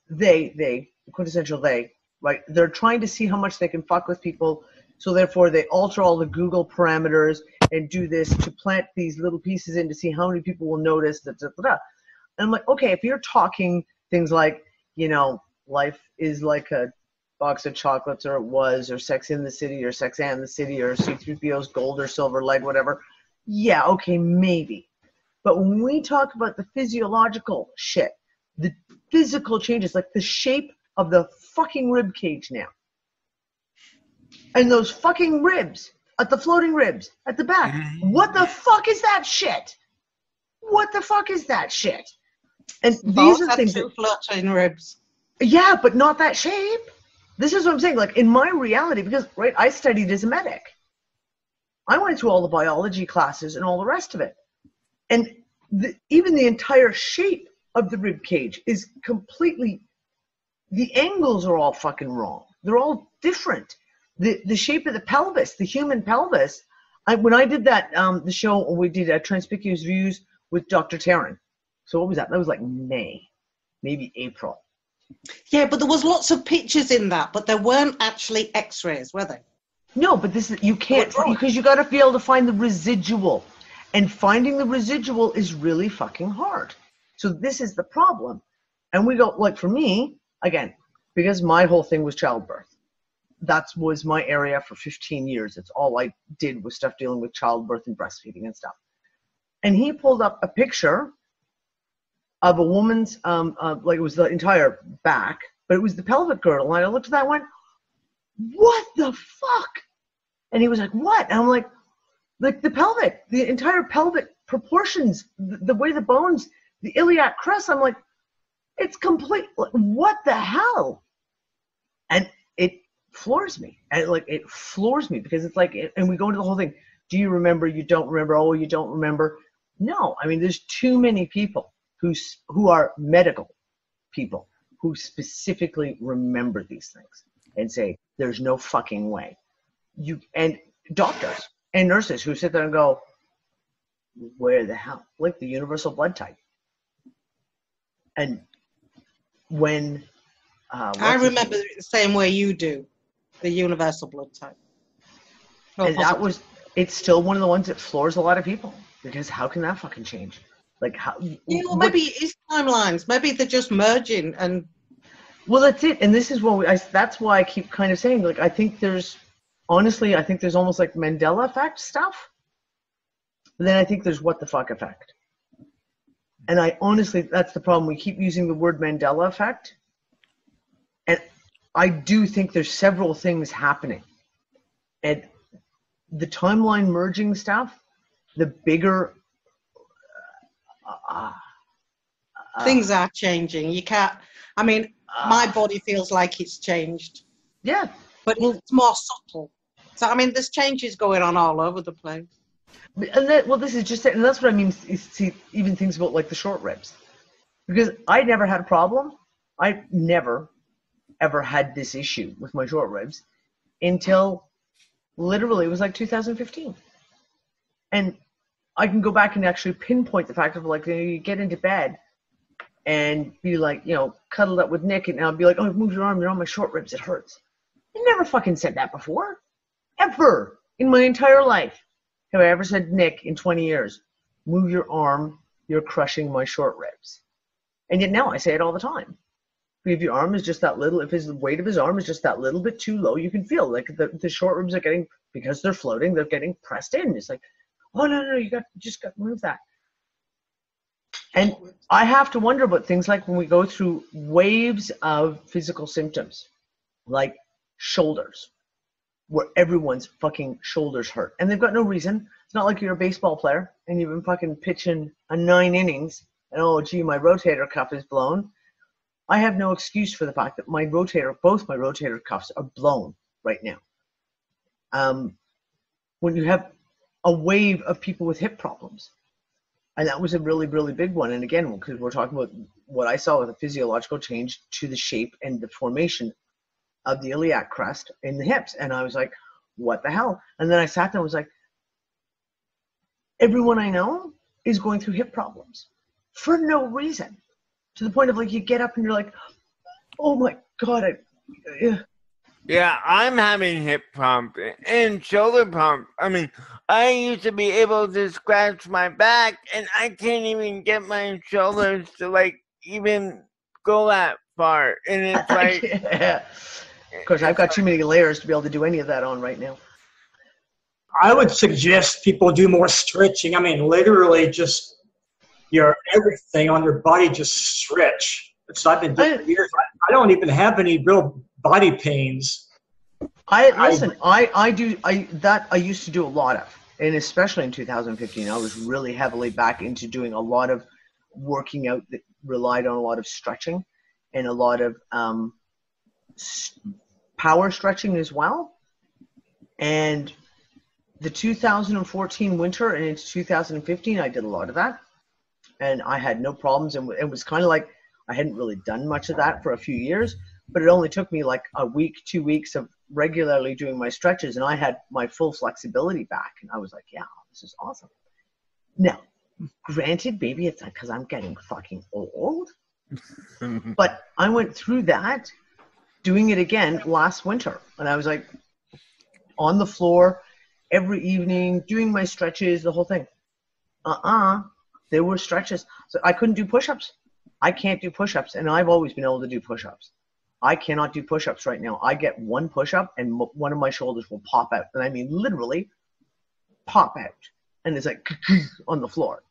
they, quintessential they, right? They're trying to see how much they can fuck with people, so therefore they alter all the Google parameters and do this to plant these little pieces in to see how many people will notice, da, da, da, da. And I'm like, okay, if you're talking things like, life is like a box of chocolates, or it was, or Sex in the City, or Sex and the City, or C-3PO's gold or silver leg, whatever. Yeah, okay, maybe. But when we talk about the physiological shit, the physical changes, like the shape of the fucking rib cage now, and those fucking ribs, at the floating ribs, at the back, what the fuck is that shit? What the fuck is that shit? And these are things that floating ribs. Yeah, but not that shape. This is what I'm saying. Like in my reality, because right, I studied as a medic. I went through all the biology classes and all the rest of it. And even the entire shape of the rib cage is completely, the angles are all fucking wrong. They're all different. The shape of the pelvis, the human pelvis, when I did that, the show, we did Transpicuous Views with Dr. Taryn. So what was that? That was like May, maybe April. Yeah, but there was lots of pictures in that, but there weren't actually x-rays, were they? No, but this is, you can't, because you got to be able to find the residual. And finding the residual is really fucking hard. So this is the problem. And we go, like for me, again, because my whole thing was childbirth. That was my area for 15 years. It's all I did was stuff dealing with childbirth and breastfeeding and stuff. And he pulled up a picture of a woman's, like it was the entire back, but it was the pelvic girdle. And I looked at that and went, what the fuck? And he was like, what? And I'm like the pelvic, the entire pelvic proportions, the way the bones, the iliac crest, I'm like, it's complete, what the hell? And it floors me. And like, it floors me because it's like, and we go into the whole thing. Do you remember? You don't remember? Oh, you don't remember? No, I mean, there's too many people who are medical people who specifically remember these things and say, there's no fucking way. And doctors and nurses who sit there and go, where the hell? Like the universal blood type. And when... I remember it the same way you do, the universal blood type. And that was, it's still one of the ones that floors a lot of people, because how can that fucking change? Like how? Yeah, well, maybe it's timelines. Maybe they're just merging and. Well, that's it. And this is what that's why I keep kind of saying, like, I think there's almost like Mandela Effect stuff. But then I think there's what the fuck effect. And I honestly, that's the problem. We keep using the word Mandela Effect. And I do think there's several things happening. And the timeline merging stuff, the bigger... things are changing. You can't... I mean, my body feels like it's changed. Yeah. But it's more subtle. So, I mean, there's changes going on all over the place. And this is just it. And that's what I mean, see, even things about, like, the short ribs. Because I never had a problem. I never, ever had this issue with my short ribs until literally it was like 2015. And I can go back and actually pinpoint the fact of, like, you get into bed and be like, cuddled up with Nick, and I'll be like, oh, move your arm, you're on my short ribs, it hurts. I never fucking said that before. Ever in my entire life have I ever said, Nick, in 20 years, move your arm, you're crushing my short ribs. And yet now I say it all the time. If your arm is just that little, if the weight of his arm is just that little bit too low, you can feel like the short ribs are getting, because they're floating, they're getting pressed in. It's like, oh, no, you just got to move that. And I have to wonder about things like when we go through waves of physical symptoms, like shoulders, where everyone's fucking shoulders hurt. And they've got no reason. It's not like you're a baseball player and you've been fucking pitching 9 innings and, oh, gee, my rotator cuff is blown. I have no excuse for the fact that both my rotator cuffs are blown right now. When you have a wave of people with hip problems, And that was a really, really big one. And again, because we're talking about what I saw with a physiological change to the shape and the formation of the iliac crest in the hips. And I was like, what the hell? And then I sat there and was like, everyone I know is going through hip problems for no reason. To the point of like, you get up and you're like, oh my God. Yeah, I'm having hip problems and shoulder problems. I mean, I used to be able to scratch my back, and I can't even get my shoulders to like even go that far. And it's like, yeah. Of course, I've got too many layers to be able to do any of that on right now. I would suggest people do more stretching. I mean, literally just everything on your body just stretch. So I've been doing for years. I don't even have any real body pains. I used to do a lot of, and especially in 2015, I was really heavily back into doing a lot of working out that relied on a lot of stretching and a lot of power stretching as well. And the 2014 winter and into 2015, I did a lot of that, and I had no problems. And it was kind of like I hadn't really done much of that for a few years, but it only took me like a week, 2 weeks of regularly doing my stretches, and I had my full flexibility back. And I was like, yeah, this is awesome. Now, granted, maybe it's because I'm getting fucking old, but I went through that doing it again last winter. And I was like on the floor every evening, doing my stretches, the whole thing. There were stretches. So I couldn't do push-ups. I can't do push-ups, and I've always been able to do push-ups. I cannot do push-ups right now. I get one push-up, and one of my shoulders will pop out. And I mean literally pop out. And it's like on the floor.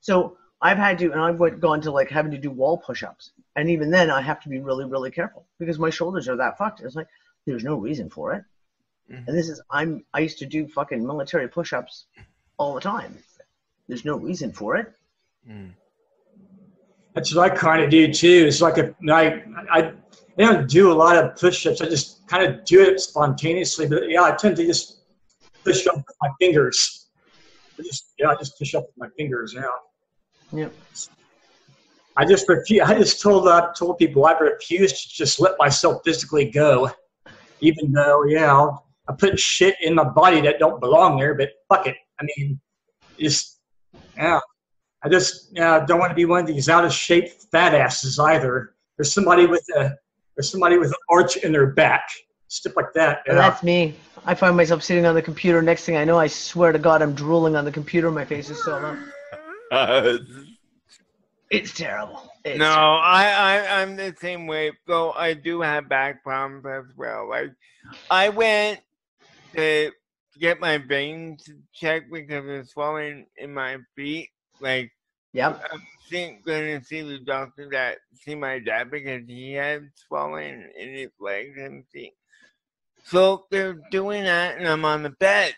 So I've had to, and I've gone to like having to do wall push-ups. And even then, I have to be really, really careful because my shoulders are that fucked. It's like, there's no reason for it. Mm-hmm. And this is, I used to do fucking military push-ups all the time. There's no reason for it. Mm. That's what I kind of do too. It's like I don't do a lot of push-ups. I just kind of do it spontaneously. But yeah, I tend to just push up with my fingers. I just push up with my fingers now. Yep. I just refuse. I just told people I refuse to just let myself physically go, even though I put shit in my body that don't belong there. But fuck it. I mean, I just don't want to be one of these out of shape fat asses either. There's somebody with an arch in their back, stuff like that. Well, that's me. I find myself sitting on the computer. Next thing I know, I swear to God, I'm drooling on the computer. My face is still up. It's terrible. I'm the same way. Though I do have back problems as well. Like I went to get my veins checked because it's swelling in my feet. Like, yep. I'm going to see the doctor that see my dad because he had swelling in his legs and feet. So they're doing that, and I'm on the bed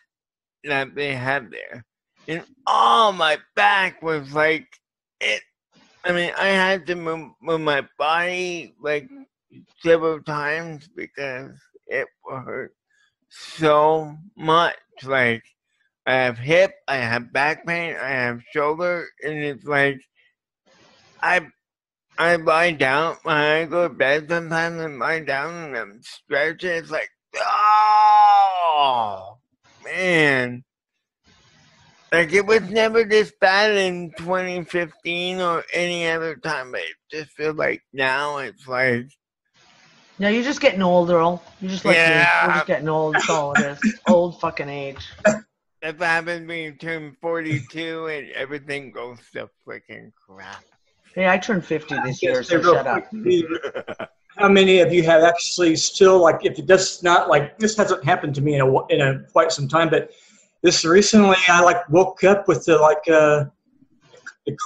that they had there, and all my back was like it. I mean, I had to move my body like several times because it hurt so much. Like I have hip, I have back pain, I have shoulder, and it's like I lie down when I go to bed sometimes and lie down and I'm stretching. It's like, oh man. Like, it was never this bad in 2015 or any other time, but it just feels like now it's like... No, you're just getting old, Earl. You're just like me. You're just getting old. That's all it is. Old fucking age. That's what happens when you turn 42 and everything goes to freaking crap. Hey, I turned 50 this year, so shut up. How many of you have actually still, like, if it does not, like, this hasn't happened to me in quite some time, but this recently I, like, woke up with the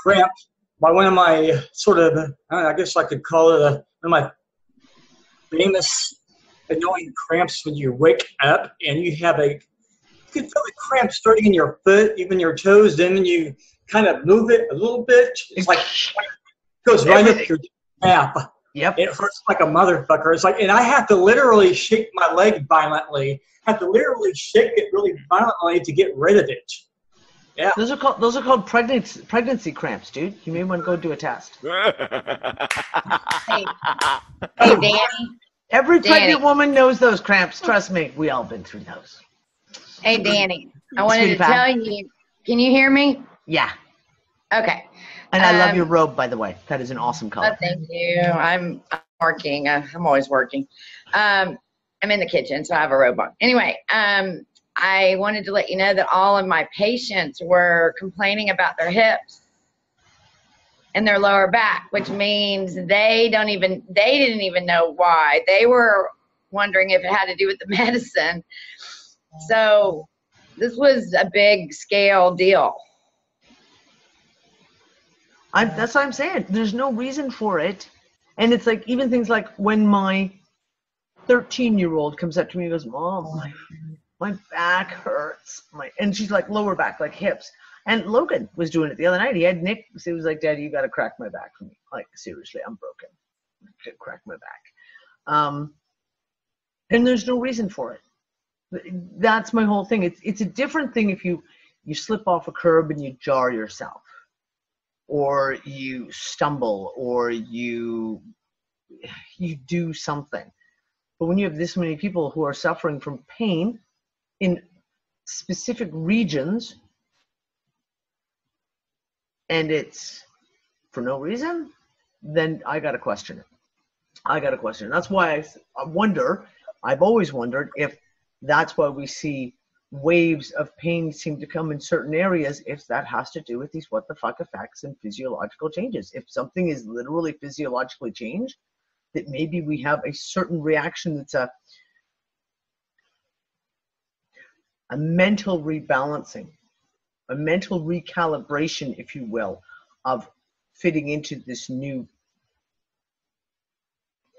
cramp by one of my sort of, I guess I could call it one of my famous annoying cramps when you wake up and you can feel the cramp starting in your foot, even your toes, then when you kind of move it a little bit, it's like, it goes right up your calf. Yep. It hurts like a motherfucker. It's like, and I have to literally shake my leg violently. I have to literally shake it really violently to get rid of it. Yeah. Those are called pregnancy cramps, dude. You may want to go do a test. Hey, Danny. Every Danny. pregnant woman knows those cramps. Trust me, we all been through those. Hey, Danny. I wanted Sweetie to pie. tell you. Can you hear me? Yeah. Okay. And I love your robe, by the way. That is an awesome color. Oh, thank you. I'm working. I'm always working. I'm in the kitchen, so I have a robe on. Anyway, I wanted to let you know that all of my patients were complaining about their hips and their lower back, which means they didn't even know why. They were wondering if it had to do with the medicine. So this was a big scale deal. That's what I'm saying. There's no reason for it. And it's like even things like when my 13-year-old comes up to me and goes, Mom, my back hurts. And she's like lower back, like hips. And Logan was doing it the other night. He had Nick. He was like, Daddy, you got to crack my back for me. Like, seriously, I'm broken. Crack my back. And there's no reason for it. That's my whole thing. It's a different thing if you slip off a curb and you jar yourself, or you stumble, or you do something. But when you have this many people who are suffering from pain in specific regions, and it's for no reason, then I got to question it. That's why I wonder, I've always wondered if that's why we see waves of pain seem to come in certain areas, if that has to do with these what the fuck effects and physiological changes. If something is literally physiologically changed, that maybe we have a certain reaction that's a mental rebalancing, a mental recalibration, if you will, of fitting into this new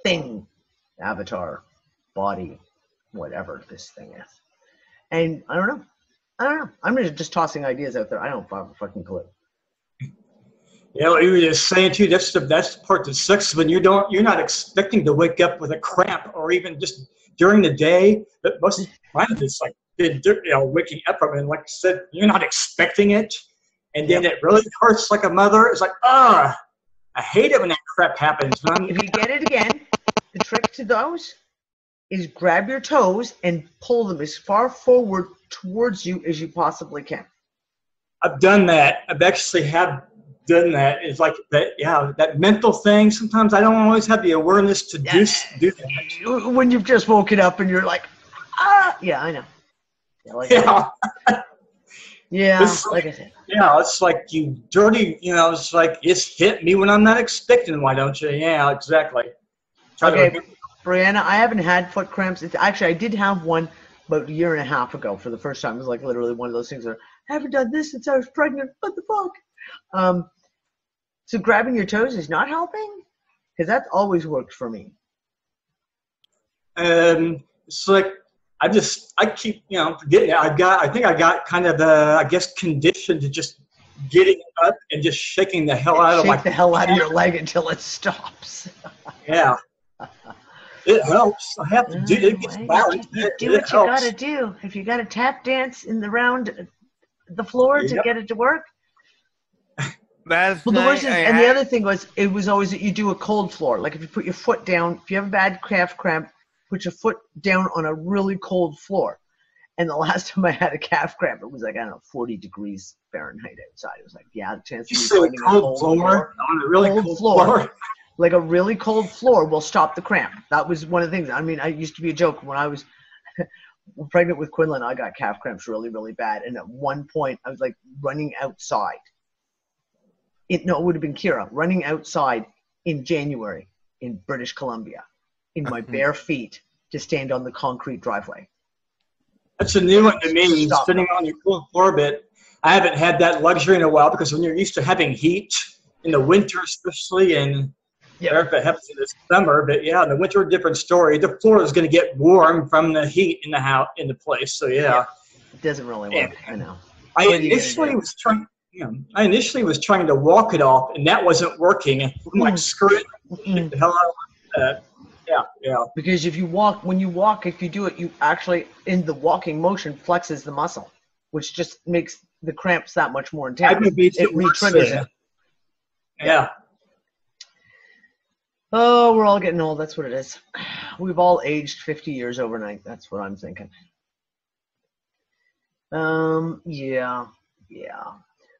thing, avatar, body, whatever this thing is. And I don't know. I'm just tossing ideas out there. I don't have a fucking clue. Yeah, what you were just saying too, that's the part that sucks when you're not expecting to wake up with a cramp, or even just during the day. But most of mine is like waking up from it. And like I said, you're not expecting it, and then it really hurts like a mother. It's like, I hate it when that crap happens. If you get it again, the trick to those is grab your toes and pull them as far forward towards you as you possibly can. I've done that. I've actually have done that. It's like that. Yeah, that mental thing. Sometimes I don't always have the awareness to do that. When you've just woken up and you're like, yeah, I know. Yeah, like I said. Yeah, it's like you dirty. It's like it's hit me when I'm not expecting. Why don't you? Yeah, exactly. Okay, Brianna, I haven't had foot cramps. Actually, I did have one about a year and a half ago for the first time. It was like literally one of those things where I haven't done this since I was pregnant. What the fuck? So grabbing your toes is not helping? Because that's always worked for me. It's like I keep forgetting. I think I got kind of conditioned to just getting up and just shaking the hell out of my. Shake the hell out of your leg until it stops. Yeah. It helps. I have to do it. It gets violent. You do what you gotta do. If you gotta tap dance in the floor to get it to work. That's well, the worst is, and the other thing was, it was always that you do a cold floor. Like if you put your foot down, if you have a bad calf cramp, put your foot down on a really cold floor. And the last time I had a calf cramp, it was like, I don't know, 40 degrees Fahrenheit outside. It was like, yeah, the chance of me finding a cold floor on a really cold floor. Like a really cold floor will stop the cramp. That was one of the things. I mean, I used to be a joke when I was pregnant with Quinlan. I got calf cramps really, really bad. And at one point, I was like running outside. It would have been Kira running outside in January in British Columbia in my bare feet to stand on the concrete driveway. That's a new one to me. Sitting on your cold floor bit. I haven't had that luxury in a while, because when you're used to having heat in the winter, especially, and if it happens in the summer, but yeah, in the winter, a different story. The floor is going to get warm from the heat in the house, in the place. So yeah, it doesn't really work. I know. I initially was trying to walk it off, and that wasn't working. I'm like, screw it, get the hell out of it. Yeah. Because if you walk, if you do it, you actually, in the walking motion, flexes the muscle, which just makes the cramp's that much more I intense, would be it re-triggers it. Yeah. Oh, we're all getting old. That's what it is. We've all aged 50 years overnight. That's what I'm thinking. Yeah.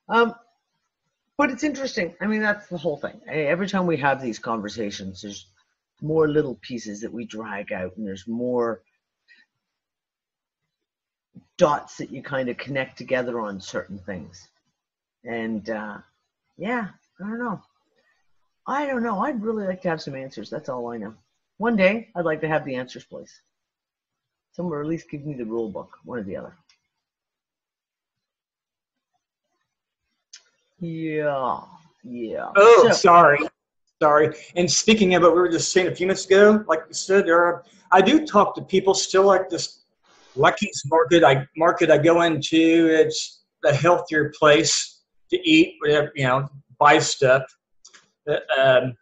But it's interesting. I mean, that's the whole thing. Every time we have these conversations, there's more little pieces that we drag out, and there's more dots that you kind of connect together on certain things. And yeah, I don't know. I'd really like to have some answers. That's all I know. One day, I'd like to have the answers, please. Someone at least give me the rule book, one or the other. Yeah. Oh, So, sorry. And speaking of what we were just saying a few minutes ago, like you said, I do talk to people still like this Lucky's market I go into. It's a healthier place to eat, whatever, buy stuff. I've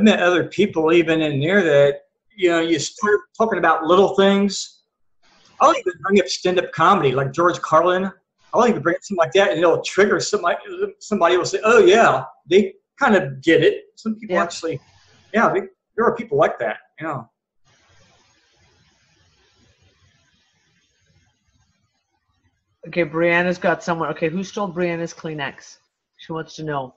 met other people even in there that, you start talking about little things. I'll even bring up stand-up comedy like George Carlin. I'll even bring up something like that, and it'll trigger somebody will say, oh, yeah, they kind of get it. Some people actually, there are people like that, Okay, Brianna's got someone. Okay, who stole Brianna's Kleenex? She wants to know.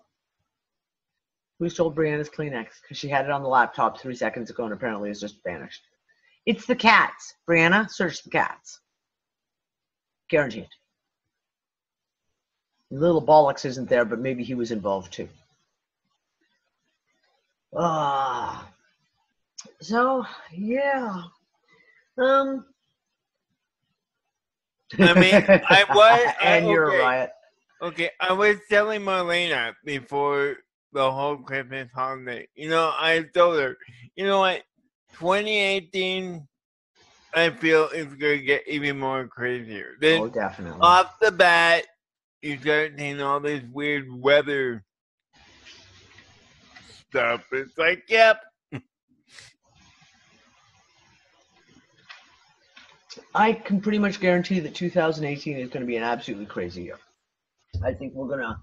Who stole Brianna's Kleenex? Because she had it on the laptop 3 seconds ago and apparently it's just vanished. It's the cats. Brianna, search the cats. Guaranteed. Little Bollocks isn't there, but maybe he was involved too. So, yeah. I mean, and you're a riot. Okay, I was telling Marlena before the whole Christmas holiday, I told her, you know what, 2018, I feel it's going to get even more crazier. Then definitely. Off the bat, you start seeing all this weird weather stuff. It's like, yep. I can pretty much guarantee that 2018 is going to be an absolutely crazy year. I think we're going to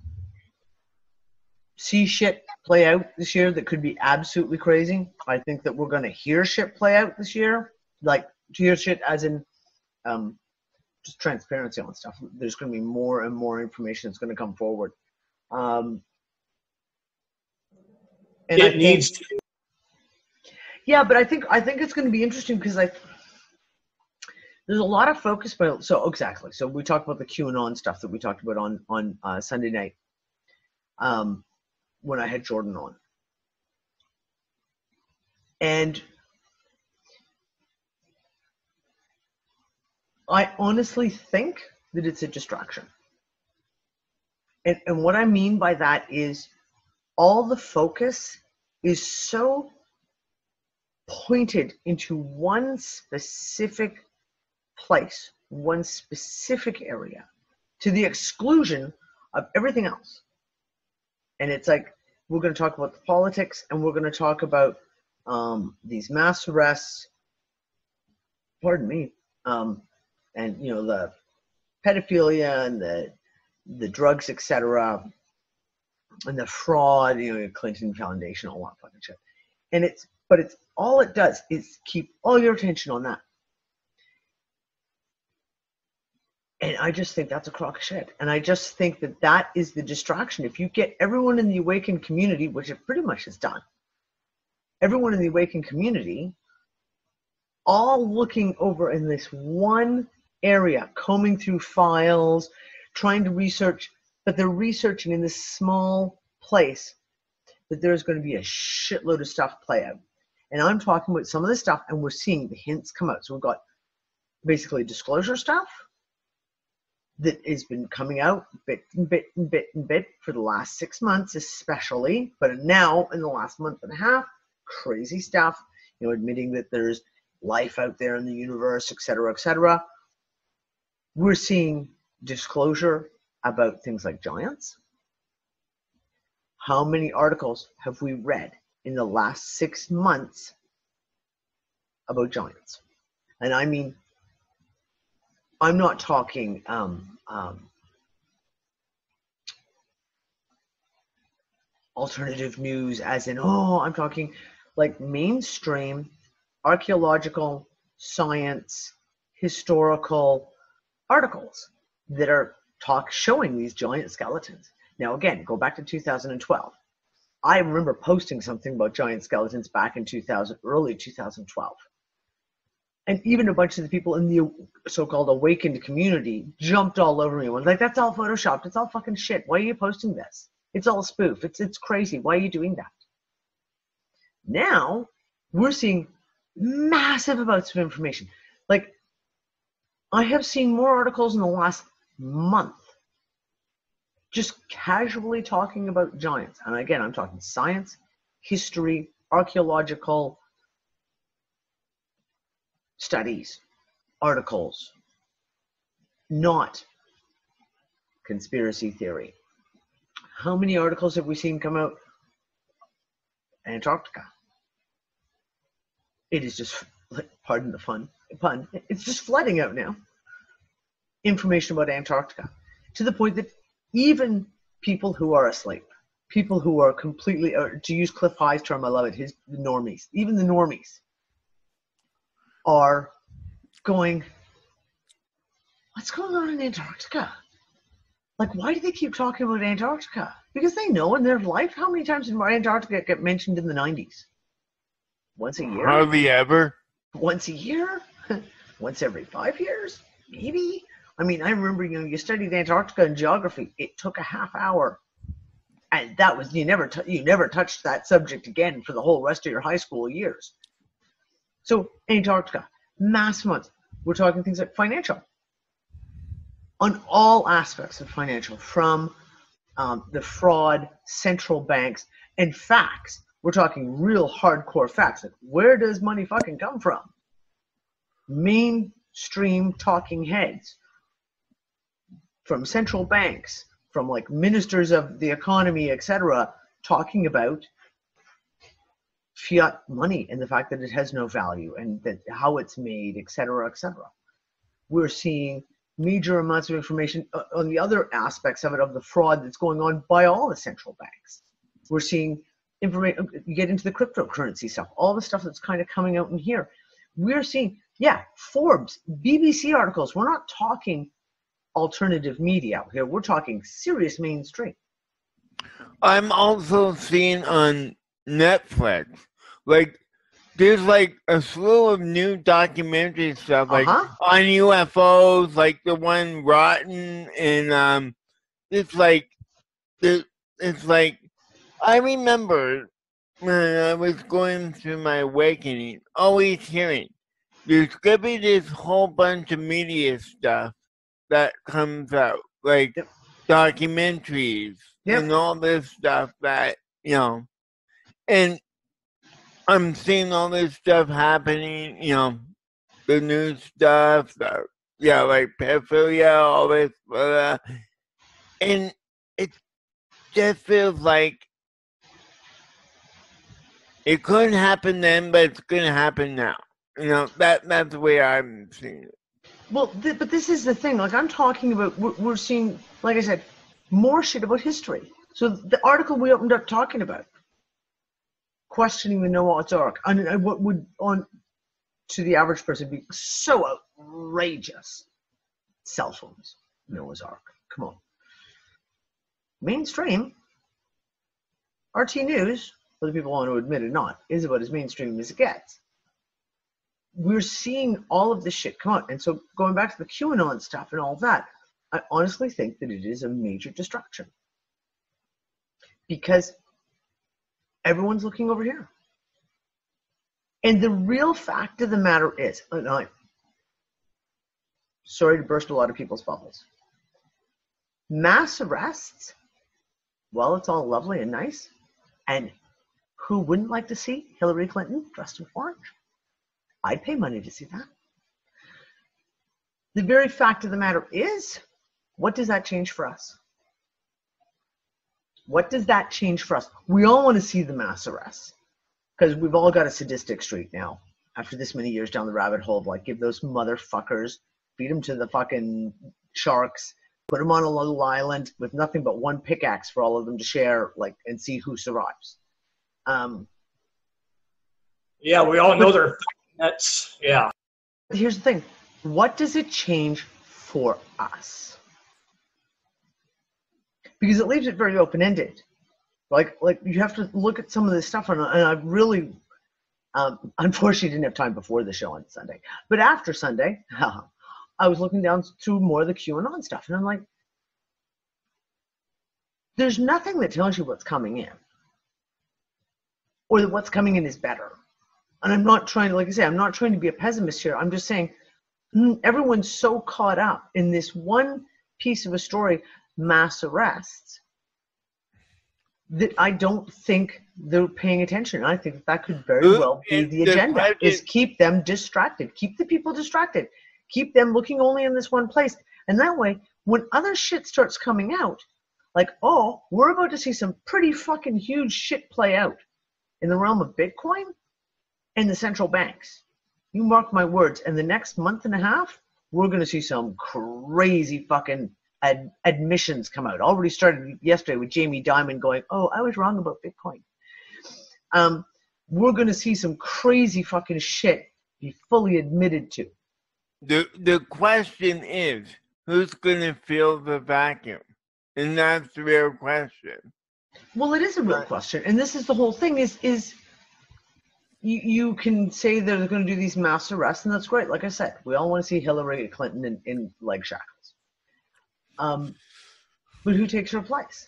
see shit play out this year that could be absolutely crazy. I think that we're going to hear shit play out this year. Like, to hear shit as in just transparency on stuff. There's going to be more and more information that's going to come forward. And it needs to. Yeah, but I think it's going to be interesting because there's a lot of focus. Exactly. So we talked about the QAnon stuff that we talked about on Sunday night when I had Jordan on. And I honestly think that it's a distraction. And what I mean by that is all the focus is so pointed into one specific place, one specific area, to the exclusion of everything else. And it's like, we're going to talk about the politics, and we're going to talk about these mass arrests, pardon me, and the pedophilia and the drugs, etc., and the fraud, Clinton Foundation, all that fucking shit. But it's all it does is keep all your attention on that. And I just think that's a crock of shit. And I just think that is the distraction. If you get everyone in the awakened community, which it pretty much has done, everyone in the awakened community, all looking over in this one area, combing through files, trying to research, but they're researching in this small place that there's going to be a shitload of stuff play out. And I'm talking about some of this stuff, and we're seeing the hints come out. So we've got basically disclosure stuff that has been coming out bit and bit for the last 6 months especially, but now in the last month and a half, crazy stuff, admitting that there's life out there in the universe, etc., etc. We're seeing disclosure about things like giants. How many articles have we read in the last 6 months about giants? And I mean I'm not talking alternative news as in, I'm talking like mainstream archaeological, science, historical articles that are showing these giant skeletons. Now, again, go back to 2012. I remember posting something about giant skeletons back in early 2012. And even a bunch of the people in the so-called awakened community jumped all over me and was like, that's all photoshopped. It's all fucking shit. Why are you posting this? It's all spoof. It's crazy. Why are you doing that? Now, we're seeing massive amounts of information. Like, I have seen more articles in the last month just casually talking about giants. And again, I'm talking science, history, archaeological studies, articles, not conspiracy theory. How many articles have we seen come out? Antarctica. It is just, pardon the pun, it's just flooding out now. Information about Antarctica. To the point that even people who are asleep, people who are completely, to use Cliff High's term, I love it, the normies, even the normies are going, what's going on in Antarctica? Like, why do they keep talking about Antarctica? Because they know in their life, how many times did Antarctica get mentioned in the 90s? Once a year? Hardly ever. Once a year? Once every 5 years? Maybe? I mean, I remember, you studied Antarctica in geography. It took a half hour. And that was, you never touched that subject again for the whole rest of your high school years. So Antarctica, massive amounts. We're talking things like financial. On all aspects of financial, from the fraud, central banks, and facts. We're talking real hardcore facts. Like, where does money fucking come from? Mainstream talking heads. From central banks, from like ministers of the economy, etc., talking about fiat money and the fact that it has no value and that how it's made, etc., etc. We're seeing major amounts of information on the other aspects of it, of the fraud that's going on by all the central banks. We're seeing information, you get into the cryptocurrency stuff, all the stuff that's kind of coming out in here. We're seeing, Forbes, BBC articles. We're not talking alternative media out here. We're talking serious mainstream. I'm also seeing on Netflix, like, there's like a slew of new documentary stuff, like on UFOs, like the one Rotten, and it's like I remember when I was going through my awakening, always hearing there's gonna be this whole bunch of media stuff that comes out, like documentaries and all this stuff that, and I'm seeing all this stuff happening, the new stuff, like pedophilia, all this, and it just feels like it couldn't happen then, but it's going to happen now. That's the way I'm seeing it. Well, but this is the thing. Like, I'm talking about, we're seeing, like I said, more shit about history. So the article we opened up talking about, questioning the Noah's Ark, and what would, to the average person, be so outrageous. Cell phones, Noah's Ark. Come on. Mainstream, RT News, whether people want to admit it or not, is about as mainstream as it gets. We're seeing all of this shit come out. And so going back to the QAnon stuff and all that, I honestly think that it is a major distraction. Because everyone's looking over here. And the real fact of the matter is, and I'm sorry to burst a lot of people's bubbles, mass arrests, well, it's all lovely and nice. And who wouldn't like to see Hillary Clinton dressed in orange? I'd pay money to see that. The very fact of the matter is, what does that change for us? What does that change for us? We all want to see the mass arrests because we've all got a sadistic streak now after this many years down the rabbit hole of like, give those motherfuckers feed them to the fucking sharks, put them on a little island with nothing but one pickaxe for all of them to share, like, and see who survives. Yeah, we all know they're nuts. Yeah. Here's the thing. What does it change for us? Because it leaves it very open-ended. Like you have to look at some of this stuff, and I really, unfortunately, didn't have time before the show on Sunday. But after Sunday, I was looking down through more of the QAnon stuff, and I'm like, there's nothing that tells you what's coming in, or that what's coming in is better. And I'm not trying to, like I say, I'm not trying to be a pessimist here. I'm just saying everyone's so caught up in this one piece of a story, mass arrests, that I don't think they're paying attention. I think that could very well be the agenda, is keep them distracted, keep the people distracted, keep them looking only in this one place. And that way, when other shit starts coming out, like, oh, we're about to see some pretty fucking huge shit play out in the realm of Bitcoin and the central banks. You mark my words, in the next month and a half, we're going to see some crazy fucking admissions come out. Already started yesterday with Jamie Dimon going, oh, I was wrong about Bitcoin. We're going to see some crazy fucking shit be fully admitted to. The question is, who's going to fill the vacuum? And that's the real question. Well, it is a real question. And this is the whole thing is you can say they're going to do these mass arrests, and that's great. Like I said, we all want to see Hillary Clinton in leg shackles. But who takes her place?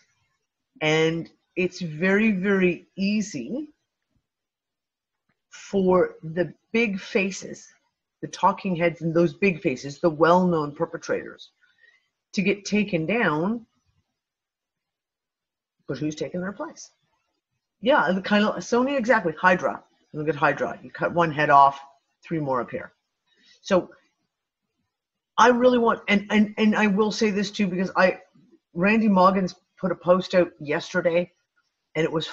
And it's very, very easy for the big faces, the talking heads and those big faces, the well-known perpetrators, to get taken down. But who's taking their place? Yeah, the kind of Sony, exactly. Hydra. Look at Hydra. You cut one head off, 3 more appear. So I really want, and I will say this too, because Randy Moggins put a post out yesterday, and it was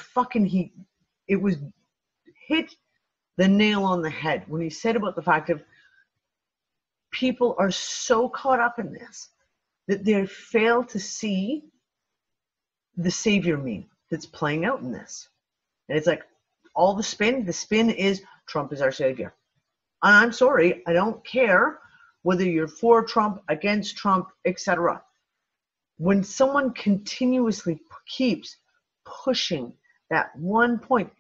hit the nail on the head when he said about the fact of people are so caught up in this that they fail to see the savior meme that's playing out in this. And it's like all the spin is Trump is our savior. And I'm sorry, I don't care whether you're for Trump, against Trump, etc. When someone continuously keeps pushing that one point,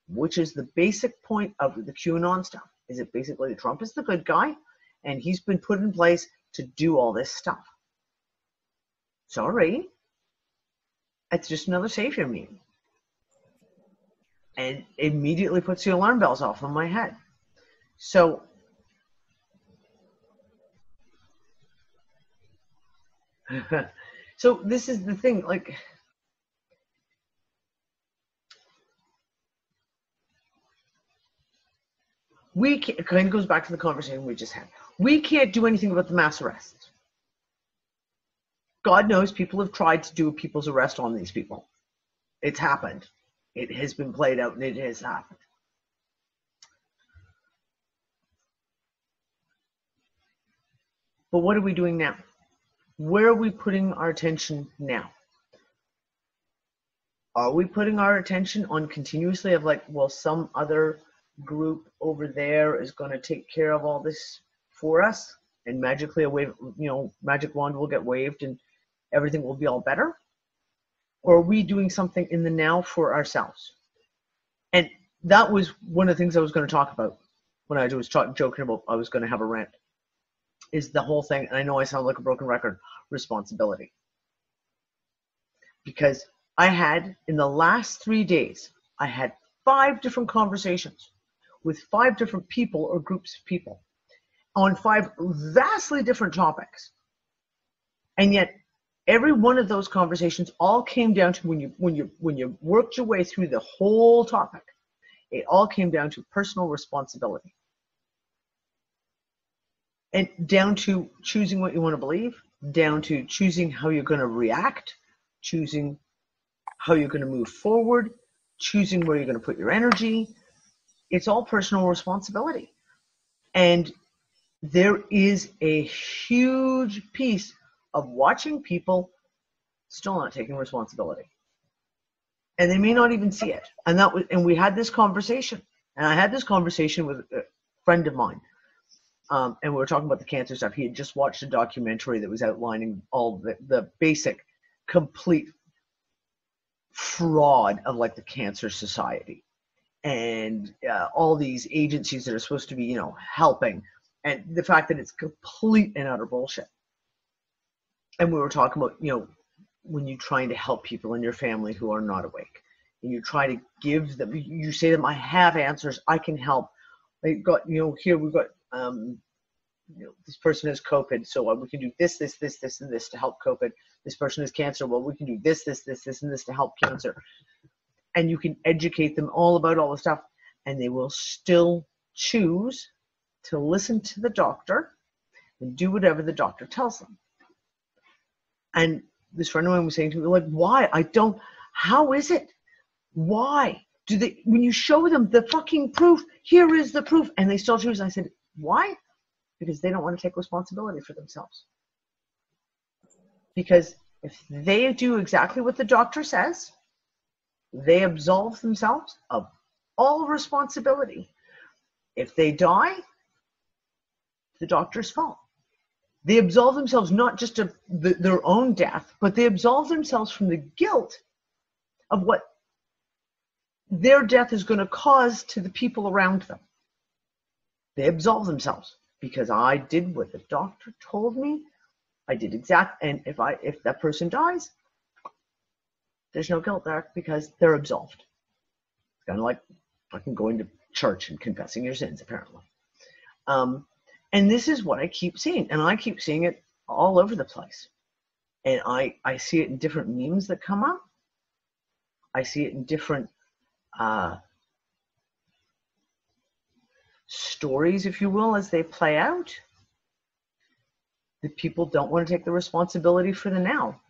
which is the basic point of the QAnon stuff, is it basically Trump is the good guy and he's been put in place to do all this stuff. Sorry. It's just another savior meme. And immediately puts the alarm bells off in my head. So so this is the thing, like, we can't, it kind of goes back to the conversation we just had. We can't do anything about the mass arrests. God knows people have tried to do a people's arrest on these people. It's happened. It has been played out and it has happened. But what are we doing now? Where are we putting our attention now? Are we putting our attention on continuously of like, well, some other group over there is going to take care of all this for us, and magically a wave, magic wand will get waved and everything will be all better? Or are we doing something in the now for ourselves? And that was one of the things I was going to talk about when I was joking about I was going to have a rant, is the whole thing, and I know I sound like a broken record, responsibility. Because I had, in the last 3 days, I had 5 different conversations with 5 different people or groups of people on 5 vastly different topics. And yet, every one of those conversations all came down to, when you worked your way through the whole topic, it all came down to personal responsibility. And down to choosing what you want to believe, down to choosing how you're going to react, choosing how you're going to move forward, choosing where you're going to put your energy. It's all personal responsibility. And there is a huge piece of watching people still not taking responsibility. And they may not even see it. And we had this conversation. And I had this conversation with a friend of mine. And we were talking about the cancer stuff. He had just watched a documentary that was outlining all the basic, complete fraud of like the Cancer Society and all these agencies that are supposed to be, you know, helping, and the fact that it's complete and utter bullshit. And we were talking about, you know, when you're trying to help people in your family who are not awake, and you try to give them, you say to them, I have answers, I can help. I got, you know, here we've got, you know, this person has COVID, so we can do this, and this to help COVID. This person has cancer, well, we can do this, and this to help cancer. And you can educate them all about all the stuff, and they will still choose to listen to the doctor and do whatever the doctor tells them. And this friend of mine was saying to me, like, why? How is it? Why do they, when you show them the fucking proof, here is the proof, and they still choose? I said, why? Because they don't want to take responsibility for themselves. Because if they do exactly what the doctor says, they absolve themselves of all responsibility. If they die, the doctor's fault. They absolve themselves not just of their own death, but they absolve themselves from the guilt of what their death is going to cause to the people around them. They absolve themselves because I did what the doctor told me. I did and if that person dies, there's no guilt there because they're absolved. It's kind of like fucking going to church and confessing your sins, apparently. And this is what I keep seeing, and I keep seeing it all over the place. And I see it in different memes that come up. I see it in different stories, if you will, as they play out. That people don't want to take the responsibility for the now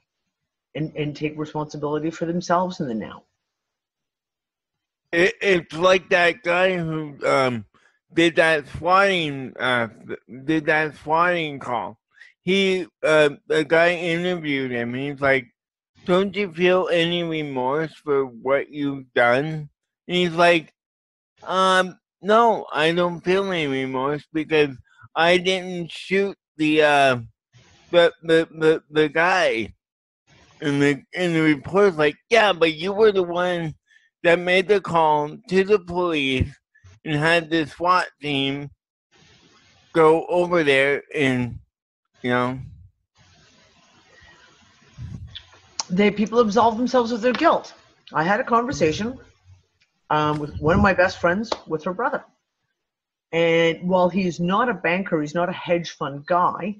and take responsibility for themselves in the now. It's like that guy who did that swatting call. The guy interviewed him. He's like, "Don't you feel any remorse for what you've done?" And he's like, "No, I don't feel any remorse because I didn't shoot the guy." And the reporter's like, "Yeah, but you were the one that made the call to the police and had the SWAT team go over there and, you know." People absolve themselves of their guilt. I had a conversation with one of my best friends with her brother. And while he's not a banker, he's not a hedge fund guy,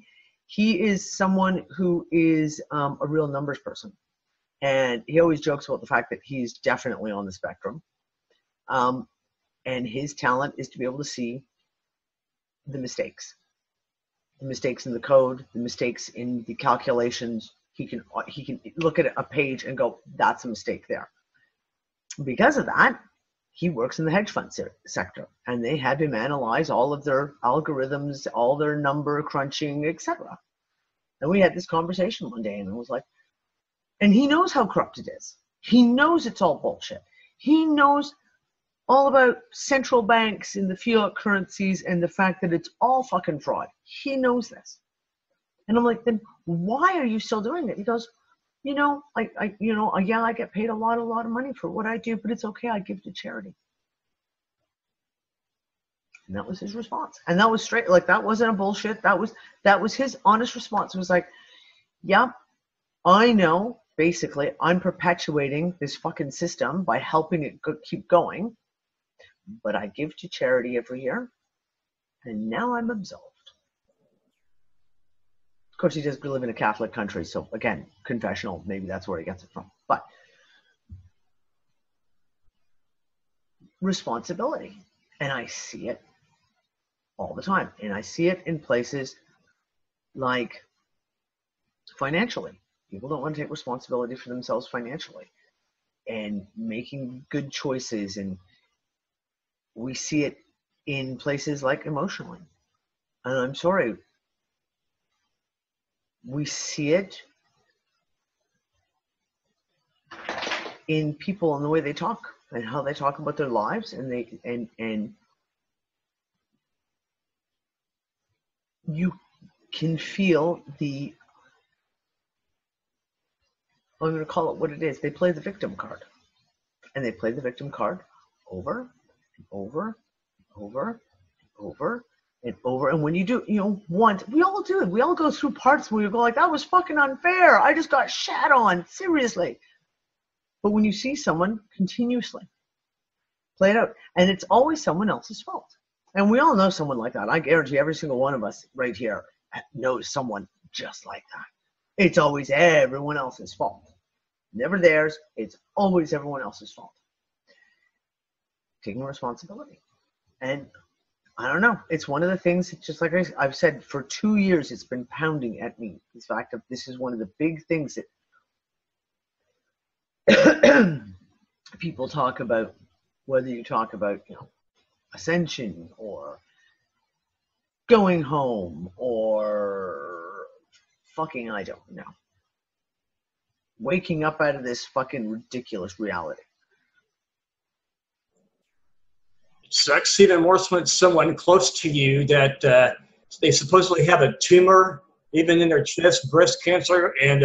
he is someone who is a real numbers person. And he always jokes about the fact that he's definitely on the spectrum. And his talent is to be able to see the mistakes in the code, the mistakes in the calculations. He can look at a page and go, that's a mistake there. Because of that, he works in the hedge fund sector, and they had him analyze all of their algorithms, all their number crunching, etc. And we had this conversation one day, and I was like, and he knows how corrupt it is. He knows it's all bullshit. He knows all about central banks and the fiat currencies and the fact that it's all fucking fraud. He knows this. And I'm like, then why are you still doing it? He goes, yeah, I get paid a lot of money for what I do, but it's okay. I give to charity. And that was his response. And that was straight, like, that wasn't a bullshit. That was his honest response. It was like, yeah, I know, basically, I'm perpetuating this fucking system by helping it keep going, but I give to charity every year, and now I'm absolved. Of course, he does live in a Catholic country, so again, confessional, maybe that's where he gets it from. But responsibility, and I see it all the time, and I see it in places like financially. People don't want to take responsibility for themselves financially and making good choices, and we see it in places like emotionally. And I'm sorry, we see it in people and the way they talk and how they talk about their lives, and you can feel the, I'm going to call it what it is. They play the victim card, and they play the victim card over and over and over and over and over. And when you do, once, we all do it. We all go through parts where you go like, that was fucking unfair. I just got shat on, seriously. But when you see someone continuously play it out, and it's always someone else's fault. And we all know someone like that. I guarantee every single one of us right here knows someone just like that. It's always everyone else's fault. Never theirs. It's always everyone else's fault. Taking responsibility. And I don't know. It's one of the things, just like I've said, for 2 years, it's been pounding at me. The fact that this is one of the big things that people talk about, whether you talk about, ascension or going home or fucking, I don't know, waking up out of this fucking ridiculous reality. It sucks even more when it's someone close to you that they supposedly have a tumor, even in their chest, breast cancer, and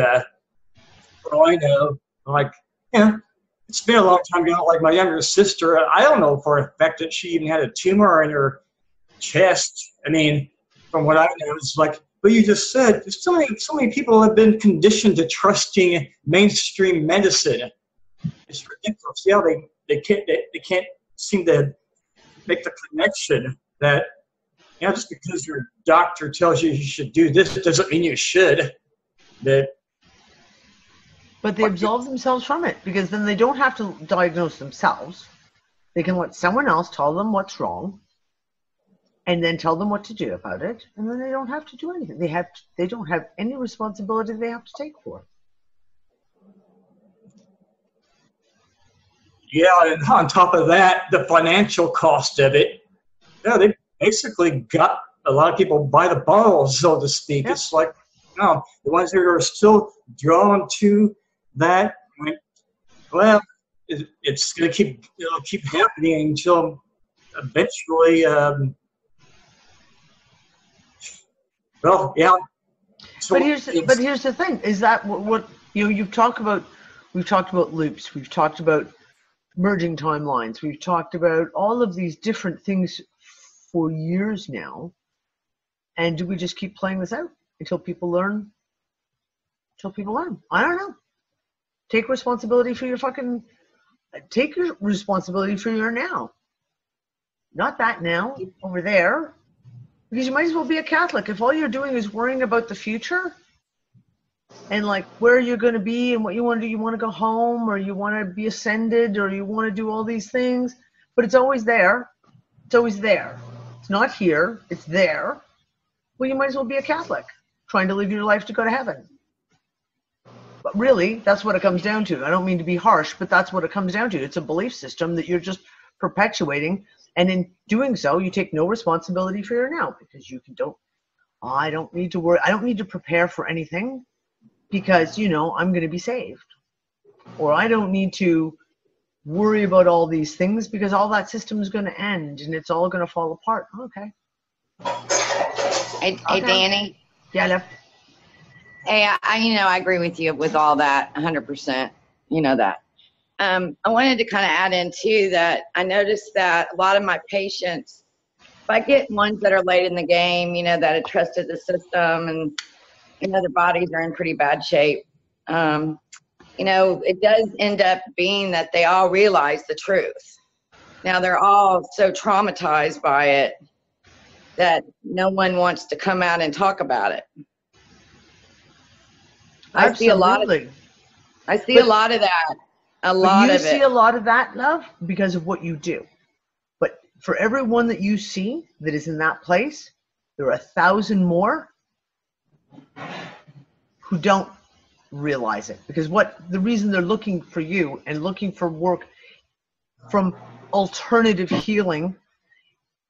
for all I know, like, it's been a long time ago. Like my younger sister, I don't know for a fact that she even had a tumor in her chest. I mean, from what I know, it's like, but you just said, there's so many people have been conditioned to trusting mainstream medicine. It's ridiculous. Yeah, they can't seem to make the connection that just because your doctor tells you should do this, it doesn't mean you should. But they absolve themselves from it, because then they don't have to diagnose themselves. They can let someone else tell them what's wrong, and then tell them what to do about it, and then they don't have to do anything. They don't have any responsibility they have to take for it. Yeah, and on top of that, the financial cost of it. They basically got a lot of people by the balls, so to speak. Yep. It's like, the ones who are still drawn to that, well, it's going to keep happening until eventually, well, yeah. So but here's the thing: is that what we've talked about loops, we've talked about merging timelines, we've talked about all of these different things for years now, and do we just keep playing this out until people learn? I don't know. Take responsibility for your now. Not that now over there. Because you might as well be a Catholic. If all you're doing is worrying about the future and like where you're going to be and what you want to do, you want to go home or you want to be ascended or you want to do all these things, but it's always there. It's always there. It's not here. It's there. Well, you might as well be a Catholic trying to live your life to go to heaven. But really, that's what it comes down to. I don't mean to be harsh, but that's what it comes down to. It's a belief system that you're just perpetuating. And in doing so, you take no responsibility for your now, because I don't need to worry. I don't need to prepare for anything because, I'm going to be saved. Or I don't need to worry about all these things because all that system is going to end and it's all going to fall apart. Okay. Hey, Danny. Yeah, love. Hey, I agree with you with all that 100%. You know that. I wanted to kind of add in too that I noticed that a lot of my patients, if I get ones that are late in the game, that have trusted the system and, their bodies are in pretty bad shape, it does end up being that they all realize the truth. Now they're all so traumatized by it that no one wants to come out and talk about it. I see a lot of that. You see a lot of that, love, because of what you do. But for everyone that you see that is in that place, there are 1,000 more who don't realize it. Because the reason they're looking for you and looking for work from alternative healing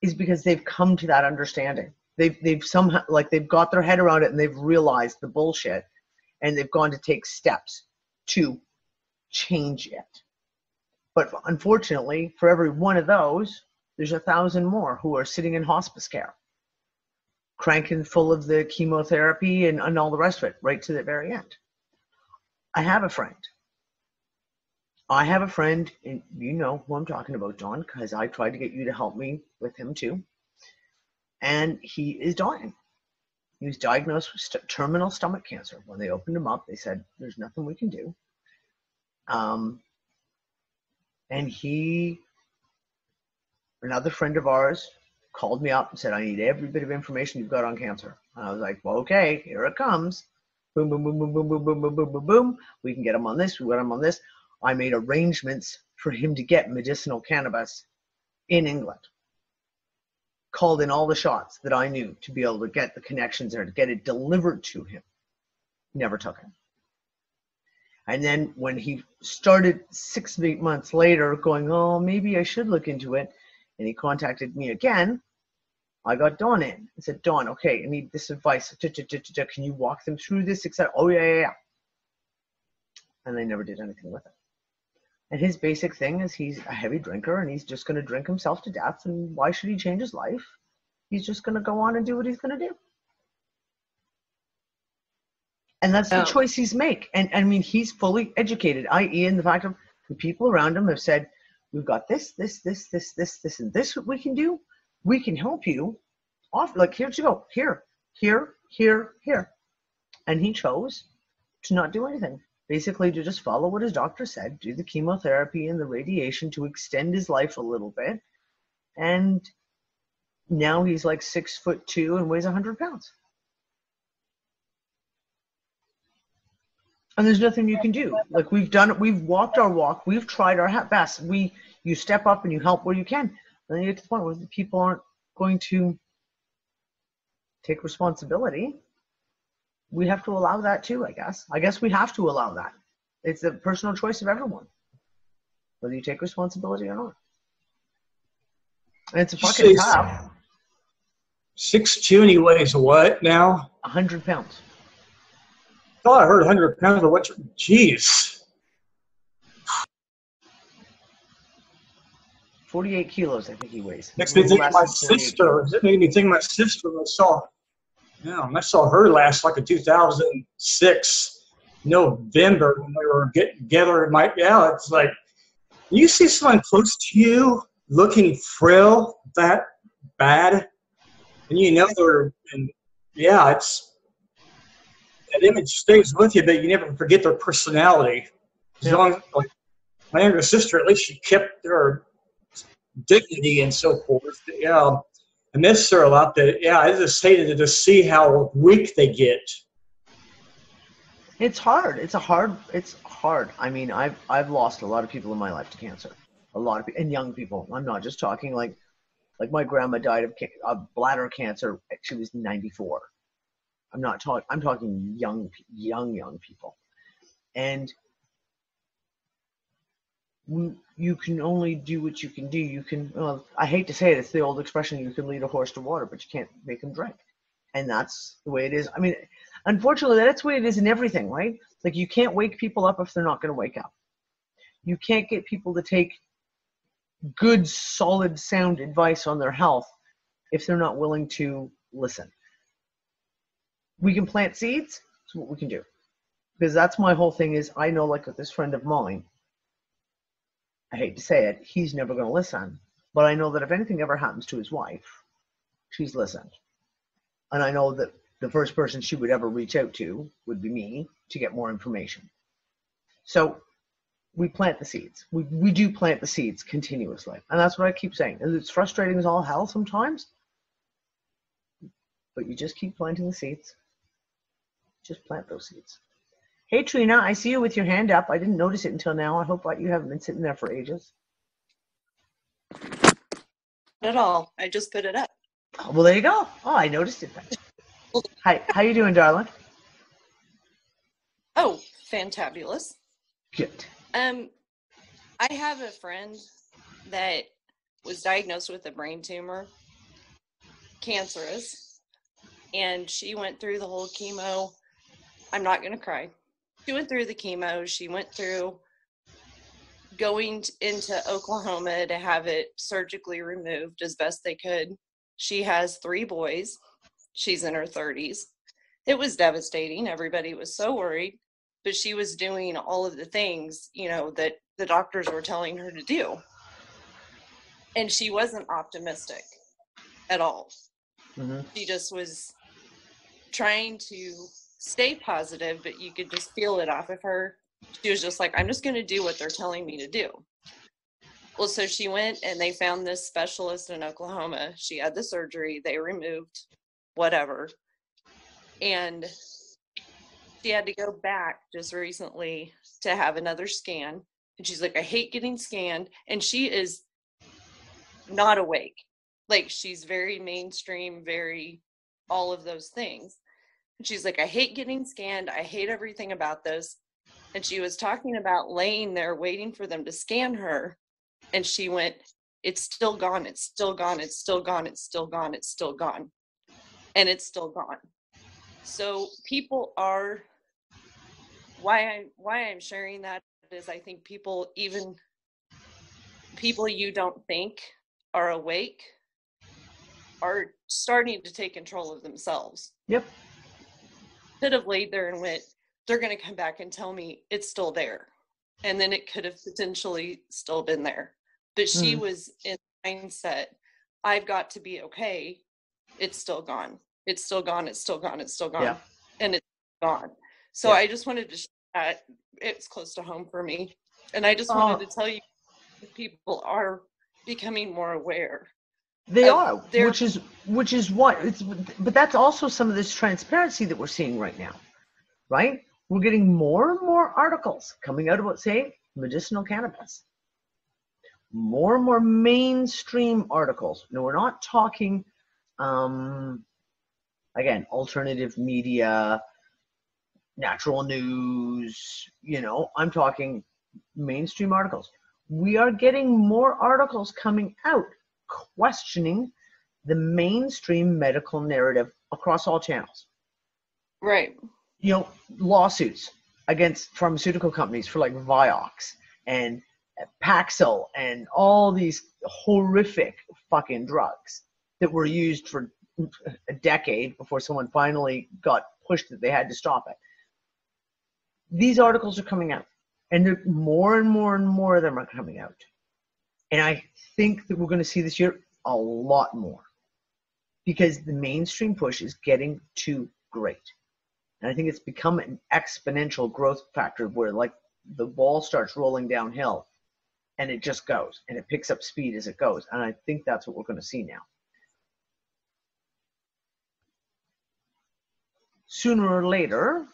is because they've come to that understanding. they've somehow, like, they've got their head around it and they've realized the bullshit, and they've gone to take steps to change it. But unfortunately, for every one of those, there's 1,000 more who are sitting in hospice care, cranking full of the chemotherapy and all the rest of it, right to the very end. I have a friend, and you know who I'm talking about, Dawn, because I tried to get you to help me with him too. And he is dying. He was diagnosed with terminal stomach cancer. When they opened him up, they said, there's nothing we can do. And another friend of ours called me up and said, I need every bit of information you've got on cancer. And I was like, well, okay, here it comes. Boom, boom, boom, boom, boom, boom, boom, boom, boom, boom, boom. We can get him on this. We got him on this. I made arrangements for him to get medicinal cannabis in England. Called in all the shots that I knew to be able to get the connections there, to get it delivered to him. Never took him. And then when he started 6 to 8 months later going, oh, maybe I should look into it, and he contacted me again, I got Dawn in. I said, Dawn, okay, I need this advice. Can you walk them through this, etc.? Oh, yeah. And they never did anything with it. And his basic thing is he's a heavy drinker, and he's just going to drink himself to death, and why should he change his life? He's just going to go on and do what he's going to do. And that's the choice he's made. And I mean, he's fully educated, i.e. in the fact of the people around him have said, we've got this, and this what we can do. We can help you. Off, like, here you go. Here. And he chose to not do anything. Basically, to just follow what his doctor said, do the chemotherapy and the radiation to extend his life a little bit. And now he's like 6'2" and weighs 100 pounds. And there's nothing you can do. Like, we've done it. We've walked our walk. We've tried our best. You step up and you help where you can. And then you get to the point where the people aren't going to take responsibility. We have to allow that too, I guess. I guess we have to allow that. It's a personal choice of everyone, whether you take responsibility or not. And it's a fucking tough. 6'2" and he weighs what now? 100 pounds. I thought I heard 100 pounds, but what? Jeez. 48 kilos, I think he weighs. Makes me think of my sister. It made me think of my sister when I saw her last, like in 2006, November, when we were getting together. It's like, you see someone close to you looking frail that bad, and you know that image stays with you, but you never forget their personality. As long as, like, my younger sister, at least she kept her dignity and so forth. Yeah, I miss her a lot. I just hated to see how weak they get. It's hard. It's hard. I mean, I've lost a lot of people in my life to cancer. A lot of people, and young people. I'm not just talking like my grandma died of bladder cancer. She was 94. I'm talking young people. And you can only do what you can do. I hate to say it, it's the old expression, you can lead a horse to water, but you can't make him drink. And that's the way it is. I mean, unfortunately, that's the way it is in everything, right? Like, you can't wake people up if they're not going to wake up. You can't get people to take good, solid, sound advice on their health if they're not willing to listen. We can plant seeds. That's what we can do. Because that's my whole thing is, I know, like with this friend of mine, I hate to say it, he's never going to listen. But I know that if anything ever happens to his wife, she's listened. And I know that the first person she would ever reach out to would be me to get more information. So we plant the seeds. We do plant the seeds continuously. And that's what I keep saying. And it's frustrating as all hell sometimes. But you just keep planting the seeds. Just plant those seeds. Hey, Trina, I see you with your hand up. I didn't notice it until now. I hope you haven't been sitting there for ages. Not at all. I just put it up. Oh, well, there you go. Oh, I noticed it then. Hi, how you doing, darling? Oh, fantabulous. Good. I have a friend that was diagnosed with a brain tumor, cancerous, And she went through the whole chemo. I'm not going to cry. She went through the chemo. She went through going into Oklahoma to have it surgically removed as best they could. She has 3 boys. She's in her 30s. It was devastating. Everybody was so worried, but she was doing all of the things, you know, that the doctors were telling her to do. And she wasn't optimistic at all. Mm-hmm. She just was trying to stay positive, but you could just feel it off of her. She was just like, I'm just going to do what they're telling me to do. Well, so she went and they found this specialist in Oklahoma. She had the surgery. They removed whatever. And she had to go back just recently to have another scan. And she's like, I hate getting scanned. And she is not awake. Like, she's very mainstream, very all of those things. And she's like, I hate getting scanned. I hate everything about this. And she was talking about laying there waiting for them to scan her. And she went, it's still gone. It's still gone. It's still gone. It's still gone. It's still gone. And it's still gone. So people are, why I'm sharing that is I think people you don't think are awake are starting to take control of themselves. Yep. Could have laid there and went, they're going to come back and tell me it's still there. And then it could have potentially still been there. But she was in mindset, I've got to be okay. It's still gone. It's still gone. It's still gone. It's still gone. Yeah. And it's gone. So I just wanted to share that. It's close to home for me. And I just wanted to tell you, people are becoming more aware. They are, which is what but that's also some of this transparency that we're seeing right now, right? We're getting more and more articles coming out about, say, medicinal cannabis. More and more mainstream articles. No, we're not talking, again, alternative media, natural news, I'm talking mainstream articles. We are getting more articles coming out questioning the mainstream medical narrative across all channels. Right. Lawsuits against pharmaceutical companies for like Vioxx and Paxil and all these horrific fucking drugs that were used for a decade before someone finally got pushed that they had to stop it. These articles are coming out, and there more and more and more of them are coming out. And I think that we're going to see this year a lot more because the mainstream push is getting too great. And I think it's become an exponential growth factor where like the ball starts rolling downhill and it just goes and it picks up speed as it goes. And I think that's what we're going to see now. Sooner or later,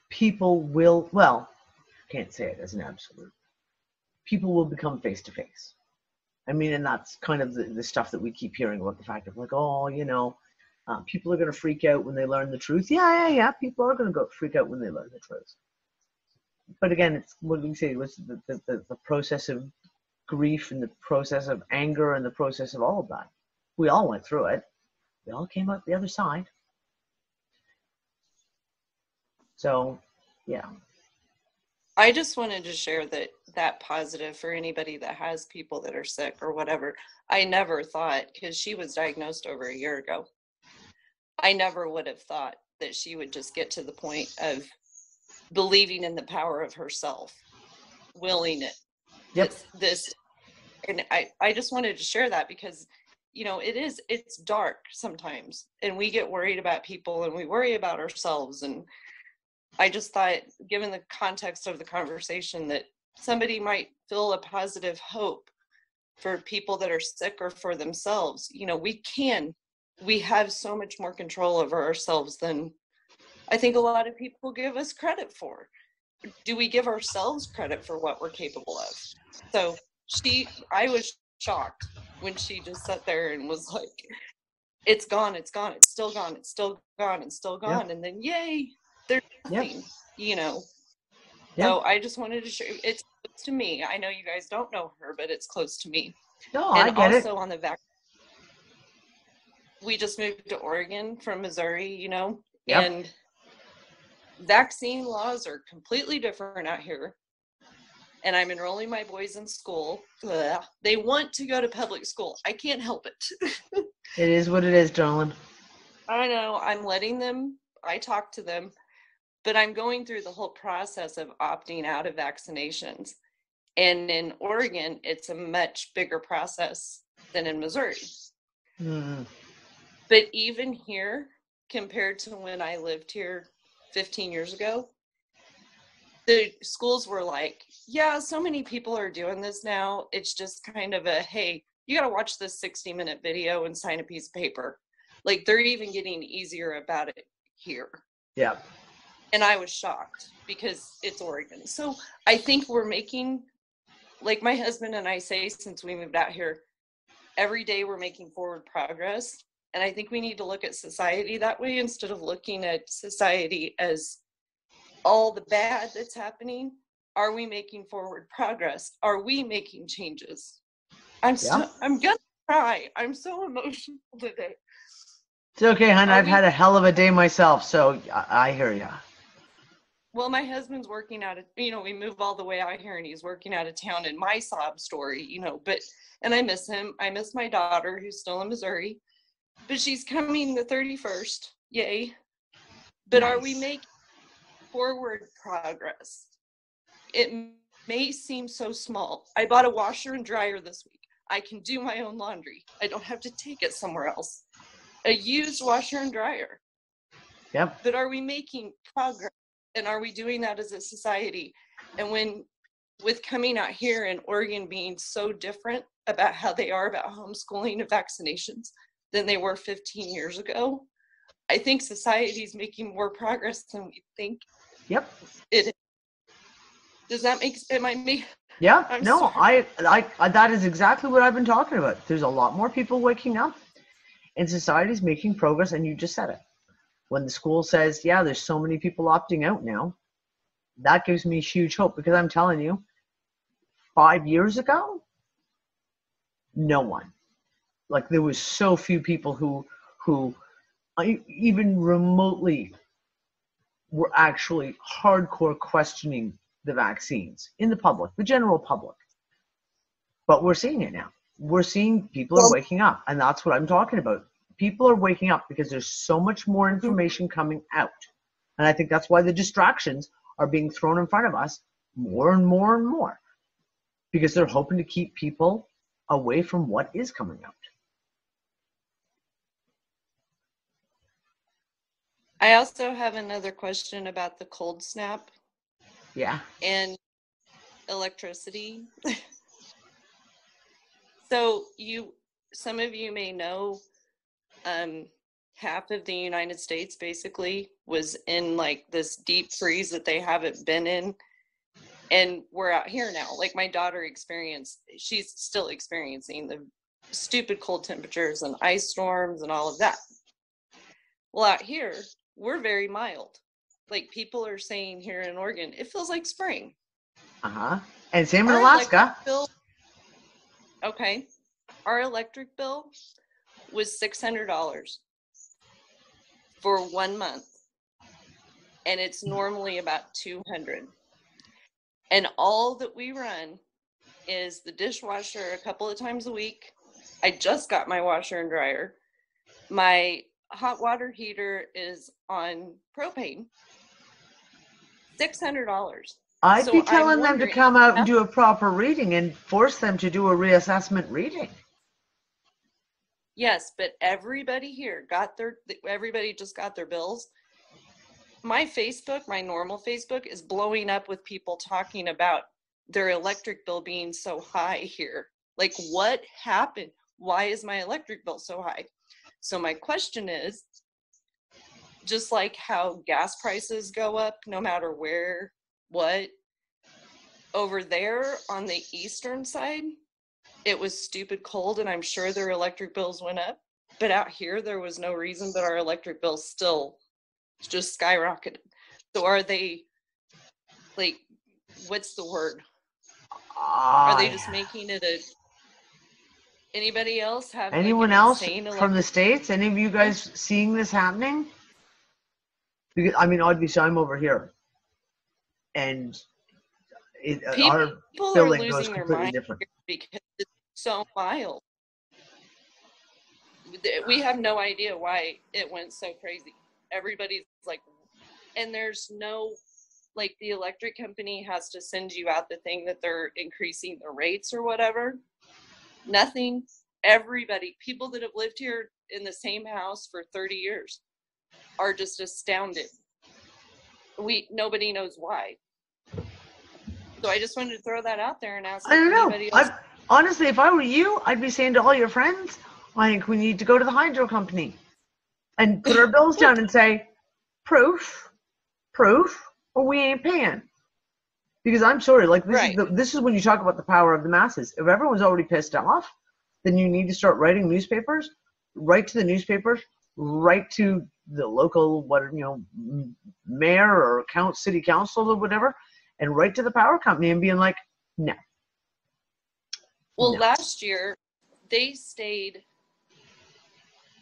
people will, well, I can't say it as an absolute. People will become face-to-face. I mean, and that's kind of the stuff that we keep hearing about, the fact of like, people are going to freak out when they learn the truth. Yeah. People are going to freak out when they learn the truth. But again, it's what we say was the process of grief and the process of anger and the process of all of that. We all went through it. We all came out the other side. So, yeah. I just wanted to share that positive for anybody that has people that are sick or whatever. I never thought, because she was diagnosed over a year ago, I never would have thought that she would just get to the point of believing in the power of herself, willing it. Yep. And I just wanted to share that because, it's dark sometimes and we get worried about people and we worry about ourselves. And I just thought, given the context of the conversation, that somebody might feel a positive hope for people that are sick or for themselves. We have so much more control over ourselves than I think a lot of people give us credit for. Do we give ourselves credit for what we're capable of? So I was shocked when she just sat there and was like, it's gone, it's gone, it's still gone, it's still gone, it's still gone. Yep. And then, yay, there's nothing, Yep. So I just wanted to share, it's close to me. I know you guys don't know her, but it's close to me. No, and I get also it. On the vaccine. we just moved to Oregon from Missouri, you know, Yep. and vaccine laws are completely different out here. And I'm enrolling my boys in school. Ugh. They want to go to public school. I can't help it. It is what it is, darling. I know. I'm letting them, I talk to them, but I'm going through the whole process of opting out of vaccinations. And in Oregon, it's a much bigger process than in Missouri. Mm. But even here, compared to when I lived here 15 years ago, the schools were like, yeah, so many people are doing this now. It's just kind of a, hey, you got to watch this 60-minute video and sign a piece of paper. Like, they're even getting easier about it here. Yeah. And I was shocked because it's Oregon. So I think we're making, like my husband and I say since we moved out here, every day we're making forward progress. And I think we need to look at society that way instead of looking at society as all the bad that's happening. Are we making forward progress? Are we making changes? I'm gonna cry. I'm so emotional today. It's okay, hon. I've had a hell of a day myself, so I hear ya. Well, my husband's working out of, you know, we moved all the way out here and he's working out of town, and my sob story, you know, and I miss him. I miss my daughter who's still in Missouri, but she's coming the 31st. Yay. But Nice. Are we making forward progress? It may seem so small. I bought a washer and dryer this week. I can do my own laundry. I don't have to take it somewhere else. A used washer and dryer. Yep. But are we making progress? And are we doing that as a society? And with coming out here and Oregon being so different about how they are about homeschooling and vaccinations than they were 15 years ago, I think society is making more progress than we think. Yep. It does that make it might make Yeah. I'm No, sorry. I that is exactly what I've been talking about. There's a lot more people waking up, and society's making progress. And you just said it. When the school says, yeah, there's so many people opting out now, that gives me huge hope, because I'm telling you, 5 years ago, no one. Like, there was so few people who even remotely were actually hardcore questioning the vaccines in the public, the general public. But we're seeing it now. We're seeing people are waking up, and that's what I'm talking about. People are waking up because there's so much more information coming out. And I think that's why the distractions are being thrown in front of us more and more and more, because they're hoping to keep people away from what is coming out. I also have another question about the cold snap. Yeah. And electricity. So some of you may know, half of the United States basically was in like this deep freeze that they haven't been in. And we're out here now. Like my daughter she's still experiencing the stupid cold temperatures and ice storms and all of that. Well, out here, we're very mild. Like people are saying here in Oregon, it feels like spring. Uh-huh. And same in Our Alaska. Okay. Our electric bill was $600 for 1 month. And it's normally about $200. And all that we run is the dishwasher a couple of times a week. I just got my washer and dryer. My hot water heater is on propane. $600. I'd be telling them to come out and do a proper reading and force them to do a reassessment reading. Yes, but everybody here everybody just got their bills. My Facebook, my normal Facebook, is blowing up with people talking about their electric bill being so high here. Like, what happened? Why is my electric bill so high? So my question is, just like how gas prices go up no matter where, what, over there on the eastern side, it was stupid cold, and I'm sure their electric bills went up. But out here, there was no reason, but our electric bills still just skyrocketed. So are they, like, what's the word? Are they just making it Anybody else have Anyone like an else insane from the States? Any of you guys seeing this happening? Because, I mean, obviously I'm over here. And our people are billing goes losing their completely mind different. because it's so mild. We have no idea why it went so crazy. Everybody's like, and there's no, like, the electric company has to send you out the thing that they're increasing the rates or whatever. Nothing. Everybody, people that have lived here in the same house for 30 years are just astounded. Nobody knows why. So I just wanted to throw that out there and ask I don't if know. anybody else. Honestly, if I were you, I'd be saying to all your friends, I think we need to go to the hydro company and put our bills down and say, proof, or we ain't paying. Because I'm sorry, like this is when you talk about the power of the masses. If everyone's already pissed off, then you need to start writing newspapers, write to the newspapers, write to the local, mayor or city council or whatever, and write to the power company and being like, no. Well, last year they stayed.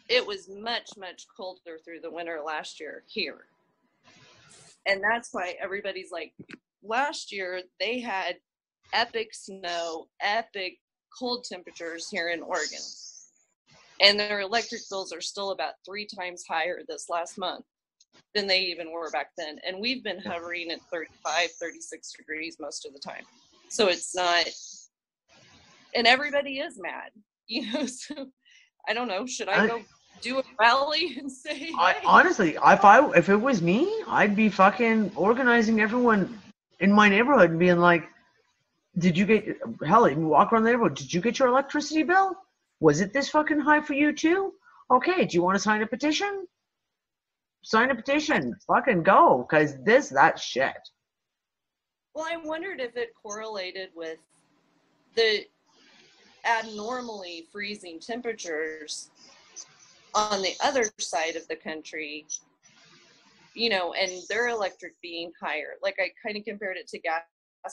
It was much, much colder through the winter last year here. And that's why everybody's like, last year they had epic snow, epic cold temperatures here in Oregon. And their electric bills are still about 3 times higher this last month than they even were back then. And we've been hovering at 35, 36 degrees most of the time. So it's not, and everybody is mad, so I don't know, should I go do a rally and say, hey? Honestly, if it was me, I'd be fucking organizing everyone in my neighborhood and being like, did you get, hell, even walk around the neighborhood, did you get your electricity bill? Was it this fucking high for you too? Okay, do you want to sign a petition? Sign a petition. Fucking go, because that shit. Well, I wondered if it correlated with the abnormally freezing temperatures on the other side of the country, and their electric being higher. Like, I kind of compared it to gas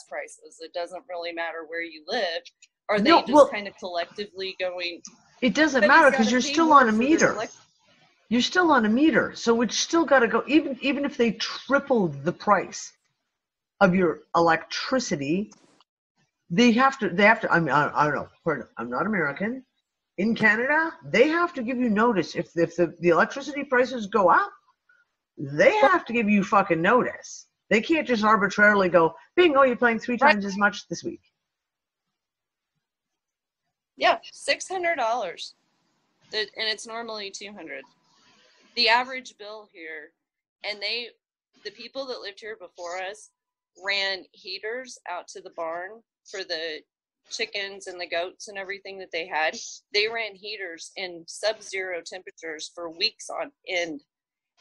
prices. It doesn't really matter where you live. Are they kind of collectively going? It doesn't matter because you're still on a meter. You're still on a meter, so it's still got to go. Even if they tripled the price of your electricity, they have to. I mean, I don't know. I'm not American. In Canada, they have to give you notice if the electricity prices go up. They have to give you fucking notice. They can't just arbitrarily go, bingo, you're paying 3 times as much this week. Yeah, $600, and it's normally $200. The average bill here, and the people that lived here before us ran heaters out to the barn for the chickens and the goats and everything that they had. They ran heaters in sub-zero temperatures for weeks on end.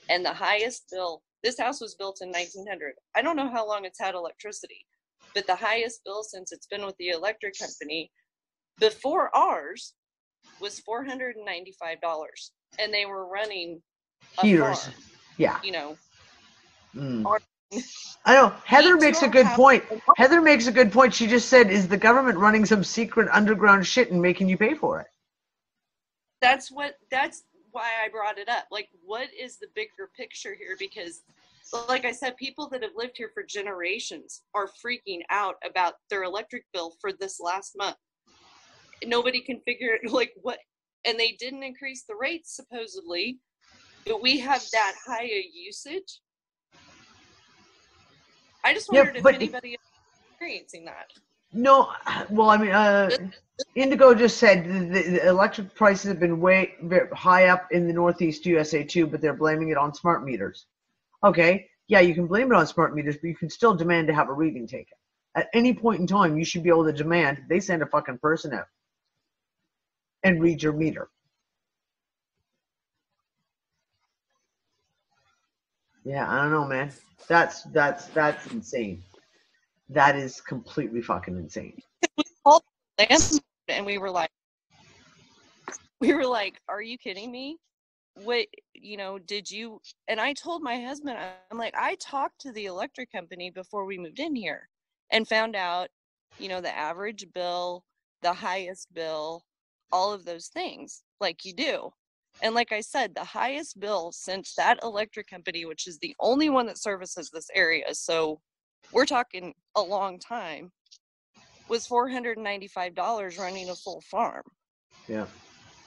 And the highest bill, this house was built in 1900. I don't know how long it's had electricity, but the highest bill since it's been with the electric company before ours was $495. And they were running heaters. Farm, yeah. Mm. I know. Heather makes a good point. Heather makes a good point. She just said, is the government running some secret underground shit and making you pay for it? That's why I brought it up. Like, what is the bigger picture here? Because, like I said, people that have lived here for generations are freaking out about their electric bill for this last month. Nobody can figure it, like, what, and they didn't increase the rates, supposedly, but we have that high a usage. I just wondered if anybody is experiencing that. No, well, I mean, Indigo just said the electric prices have been way high up in the Northeast USA too, but they're blaming it on smart meters. Okay, yeah, you can blame it on smart meters, but you can still demand to have a reading taken. At any point in time, you should be able to demand they send a fucking person out and read your meter. Yeah, I don't know, man. That's insane. That is completely fucking insane. We called the landlord and we were like, are you kidding me? What, did you, and I told my husband, I'm like, I talked to the electric company before we moved in here and found out, the average bill, the highest bill all of those things like you do. And like I said, the highest bill since that electric company, which is the only one that services this area, so we're talking a long time, was $495 running a full farm. Yeah.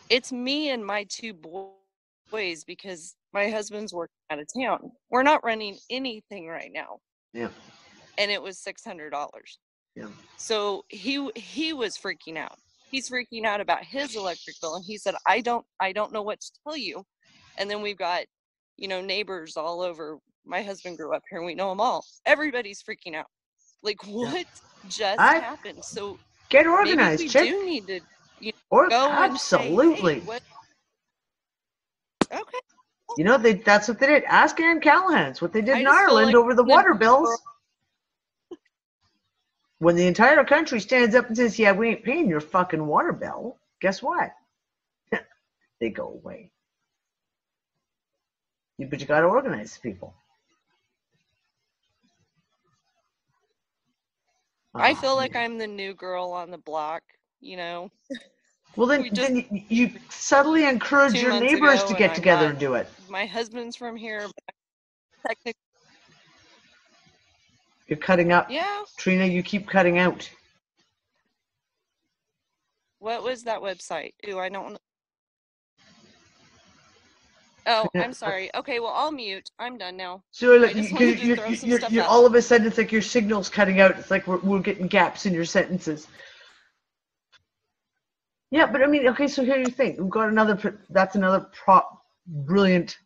It's me and my two boys because my husband's working out of town. We're not running anything right now. Yeah. And it was $600. Yeah. So he was freaking out. He's freaking out about his electric bill, and he said, I don't know what to tell you. And then we've got, neighbors all over. My husband grew up here, and we know them all. Everybody's freaking out. Like, what just happened? So get organized, maybe we chick. do need to go absolutely. And say, hey, okay. That's what they did. Ask Ann Callahan. It's what they did in Ireland like over the water bills. When the entire country stands up and says, yeah, we ain't paying your fucking water bill, guess what? They go away. But you got to organize people. I feel like I'm the new girl on the block, Well, then you subtly encourage your neighbors to get together and do it. My husband's from here. Technically, you're cutting out. Yeah. Trina, you keep cutting out. What was that website? Ooh, I don't know. Oh, I'm sorry. Okay, well, I'll mute. I'm done now. So you're all of a sudden, it's like your signal's cutting out. It's like we're getting gaps in your sentences. Yeah, but I mean, okay, so here you think. We've got that's another brilliant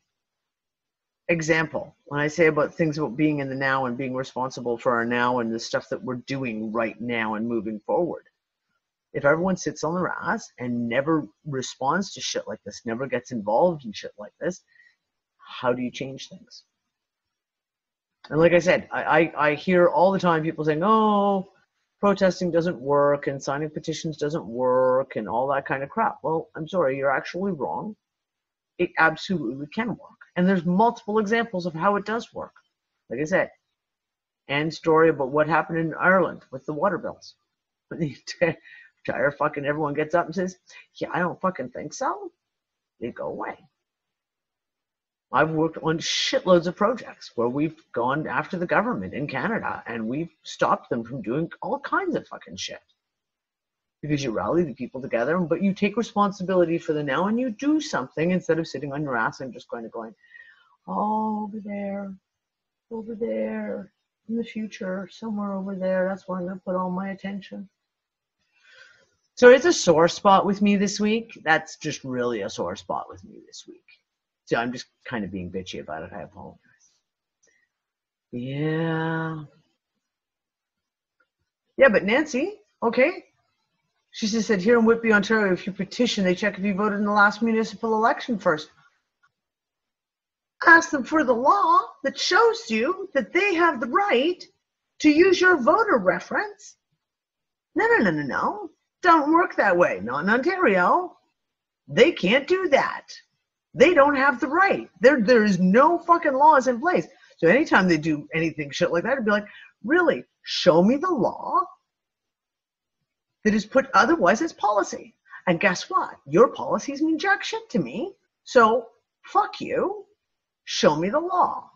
example. When I say about things about being in the now and being responsible for our now and the stuff that we're doing right now and moving forward. If everyone sits on their ass and never responds to shit like this, never gets involved in shit like this, how do you change things? And like I said, I hear all the time people saying, oh, protesting doesn't work and signing petitions doesn't work and all that kind of crap. Well, I'm sorry, you're actually wrong. It absolutely can work. And there's multiple examples of how it does work. Like I said, Ann's story about what happened in Ireland with the water bills. The entire fucking everyone gets up and says, yeah, I don't fucking think so. They go away. I've worked on shitloads of projects where we've gone after the government in Canada and we've stopped them from doing all kinds of fucking shit. Because you rally the people together, but you take responsibility for the now and you do something instead of sitting on your ass and just going, oh, over there, in the future, somewhere over there, that's where I'm going to put all my attention. So it's a sore spot with me this week. That's just really a sore spot with me this week. So I'm just kind of being bitchy about it. I apologize. Yeah, but Nancy, okay. She just said, here in Whitby, Ontario, if you petition, they check if you voted in the last municipal election first. Ask them for the law that shows you that they have the right to use your voter reference. No. Don't work that way. Not in Ontario. They can't do that. They don't have the right. There is no fucking laws in place. So anytime they do anything shit like that, it'd be like, really, show me the law that is put, otherwise it's policy. And guess what? Your policies mean jack shit to me. So fuck you. Show me the law.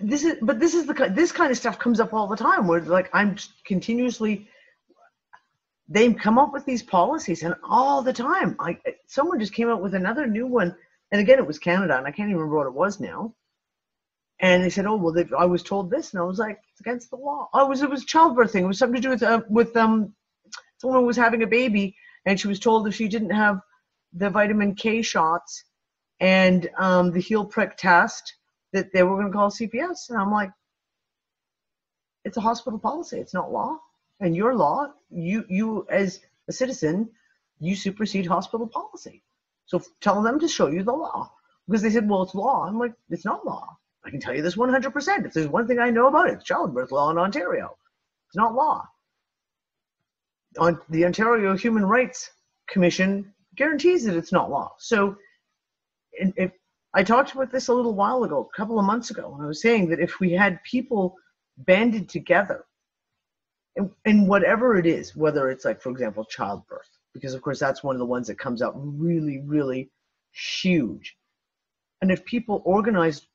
This kind of stuff comes up all the time where like I'm continuously, they come up with these policies and all the time. Someone just came out with another new one. And again, it was Canada and I can't even remember what it was now. And they said, oh, well, I was told this. And I was like, it's against the law. Oh, it was childbirth thing. It was something to do with someone was having a baby and she was told if she didn't have the vitamin K shots and the heel prick test that they were going to call CPS. And I'm like, it's a hospital policy. It's not law. And your law, you as a citizen, you supersede hospital policy. So tell them to show you the law. Because they said, well, it's law. I'm like, it's not law. I can tell you this 100%. If there's one thing I know about it, it's childbirth law in Ontario. It's not law. On the Ontario Human Rights Commission guarantees that it's not law. So if I talked about this a little while ago, a couple of months ago, when I was saying that if we had people banded together. And whatever it is, whether it's like, for example, childbirth, because of course that's one of the ones that comes out really, really huge. And if people organize,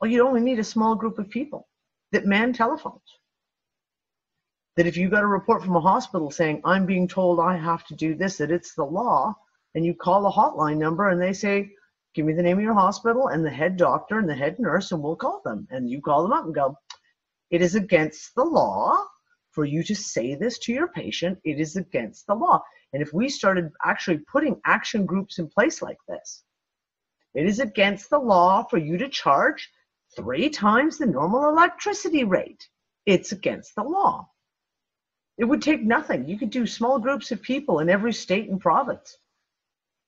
you only need a small group of people that man telephones. That if you got a report from a hospital saying, I'm being told I have to do this, that it's the law, and you call the hotline number and they say, give me the name of your hospital and the head doctor and the head nurse, and we'll call them. And you call them up and go, it is against the law for you to say this to your patient. It is against the law. And if we started actually putting action groups in place like this, it is against the law for you to charge 3 times the normal electricity rate. It's against the law. It would take nothing. You could do small groups of people in every state and province.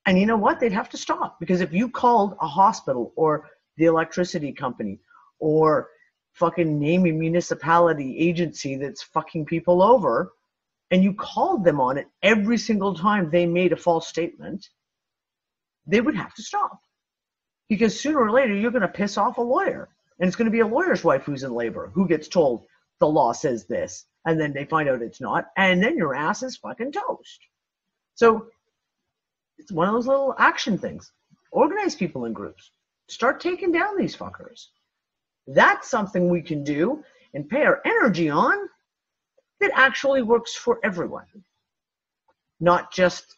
And you know what? They'd have to stop, because if you called a hospital or the electricity company or fucking name a municipality agency that's fucking people over, and you called them on it every single time they made a false statement, they would have to stop. Because sooner or later, you're going to piss off a lawyer. And it's going to be a lawyer's wife who's in labor, who gets told the law says this, and then they find out it's not, and then your ass is fucking toast. So it's one of those little action things. Organize people in groups. Start taking down these fuckers. That's something we can do and pay our energy on that actually works for everyone. Not just,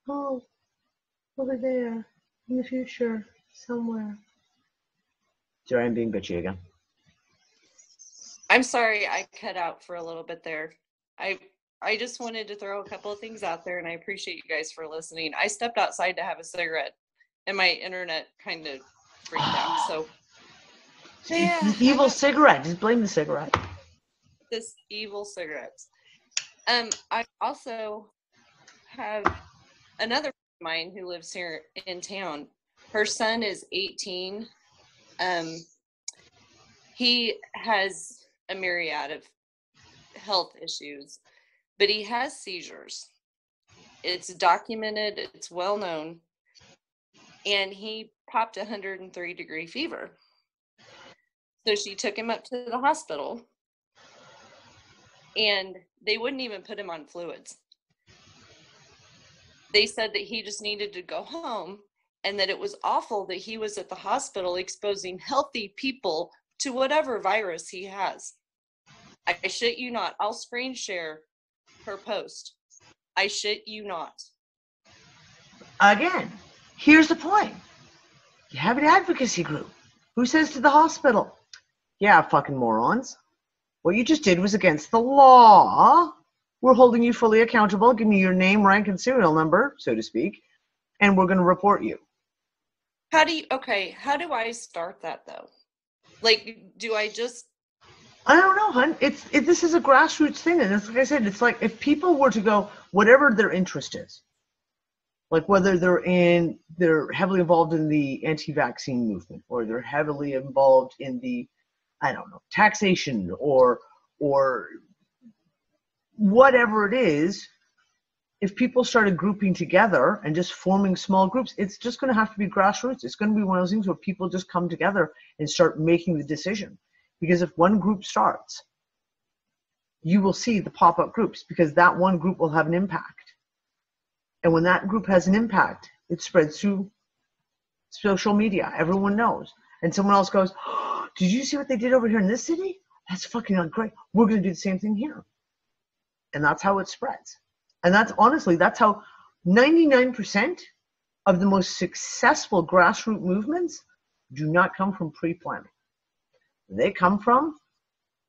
oh, over there, in the future, somewhere. Sorry, I'm being bitchy again. I'm sorry I cut out for a little bit there. I just wanted to throw a couple of things out there, and I appreciate you guys for listening. I stepped outside to have a cigarette, and my internet kind of freaked out. So, yeah. The evil cigarette. Just blame the cigarette. This evil cigarettes. I also have another friend of mine who lives here in town. Her son is 18. He has a myriad of health issues, but he has seizures. It's documented, it's well known, and he popped 103-degree fever. So she took him up to the hospital, and they wouldn't even put him on fluids. They said that he just needed to go home, and that it was awful that he was at the hospital exposing healthy people to whatever virus he has. I shit you not. I'll screen share her post. I shit you not. Again, here's the point. You have an advocacy group. Who says to the hospital, yeah, fucking morons, what you just did was against the law. We're holding you fully accountable. Give me your name, rank, and serial number, so to speak, and we're going to report you. How do I start that, though? Like, do I just... I don't know, hon. This is a grassroots thing, and it's like I said, it's like if people were to go, whatever their interest is, like whether they're heavily involved in the anti-vaccine movement, or they're heavily involved in the, I don't know, taxation, or whatever it is, if people started grouping together and just forming small groups, it's just going to have to be grassroots. It's going to be one of those things where people just come together and start making the decision. Because if one group starts, you will see the pop-up groups, because that one group will have an impact. And when that group has an impact, it spreads through social media. Everyone knows. And someone else goes, oh, did you see what they did over here in this city? That's fucking great. We're going to do the same thing here. And that's how it spreads. And that's how 99% of the most successful grassroots movements do not come from pre-planning. They come from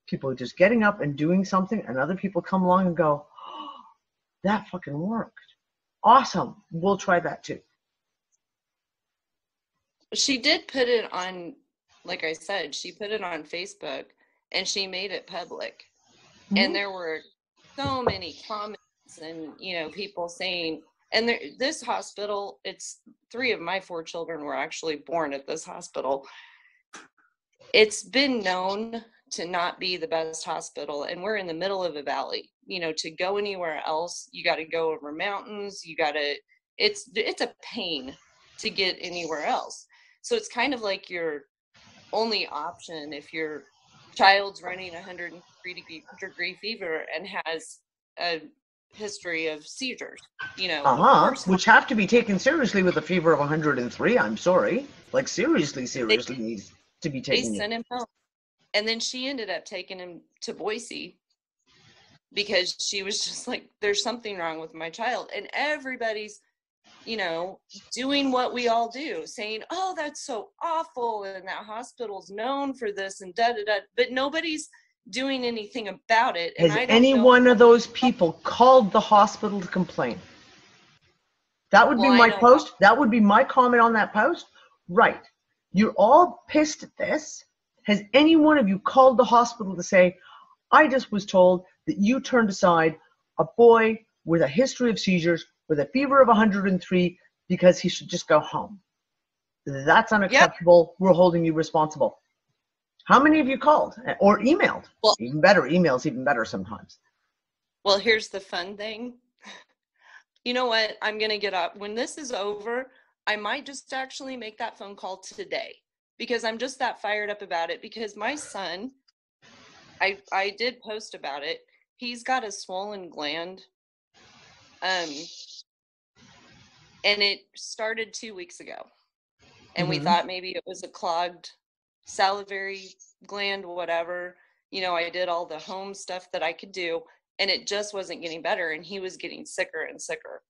people just getting up and doing something, and other people come along and go, oh, that fucking worked. Awesome. We'll try that too. She did put it on, like I said, she put it on Facebook, and she made it public. Mm-hmm. And there were so many comments and, people saying, and this hospital, it's 3 of my 4 children were actually born at this hospital. It's been known to not be the best hospital, and we're in the middle of a valley. To go anywhere else, you got to go over mountains. It's a pain to get anywhere else. So it's kind of like your only option if you're child's running 103-degree fever and has a history of seizures, you know. Of course, Which have to be taken seriously with a fever of 103. I'm sorry, like seriously needs to be taken. They sent him home, and then she ended up taking him to Boise because she was just like, "There's something wrong with my child," and everybody's, you know, doing what we all do, saying, "Oh, that's so awful," and that hospital's known for this, and da da da. But nobody's doing anything about it. And Has I don't any know one of those people called the hospital to complain? That would be my post. That would be my comment on that post. Right. You're all pissed at this. Has any one of you called the hospital to say, I just was told that you turned aside a boy with a history of seizures with a fever of 103 because he should just go home? That's unacceptable. Yep. We're holding you responsible. How many of you called or emailed? Well, even better. Email's even better sometimes. Well, here's the fun thing. You know what? I'm going to get up. When this is over, I might just actually make that phone call today because I'm just that fired up about it. Because my son, I did post about it. He's got a swollen gland. And it started 2 weeks ago. And we thought maybe it was a clogged salivary gland, whatever. You know, I did all the home stuff that I could do, and it just wasn't getting better, and he was getting sicker and sicker.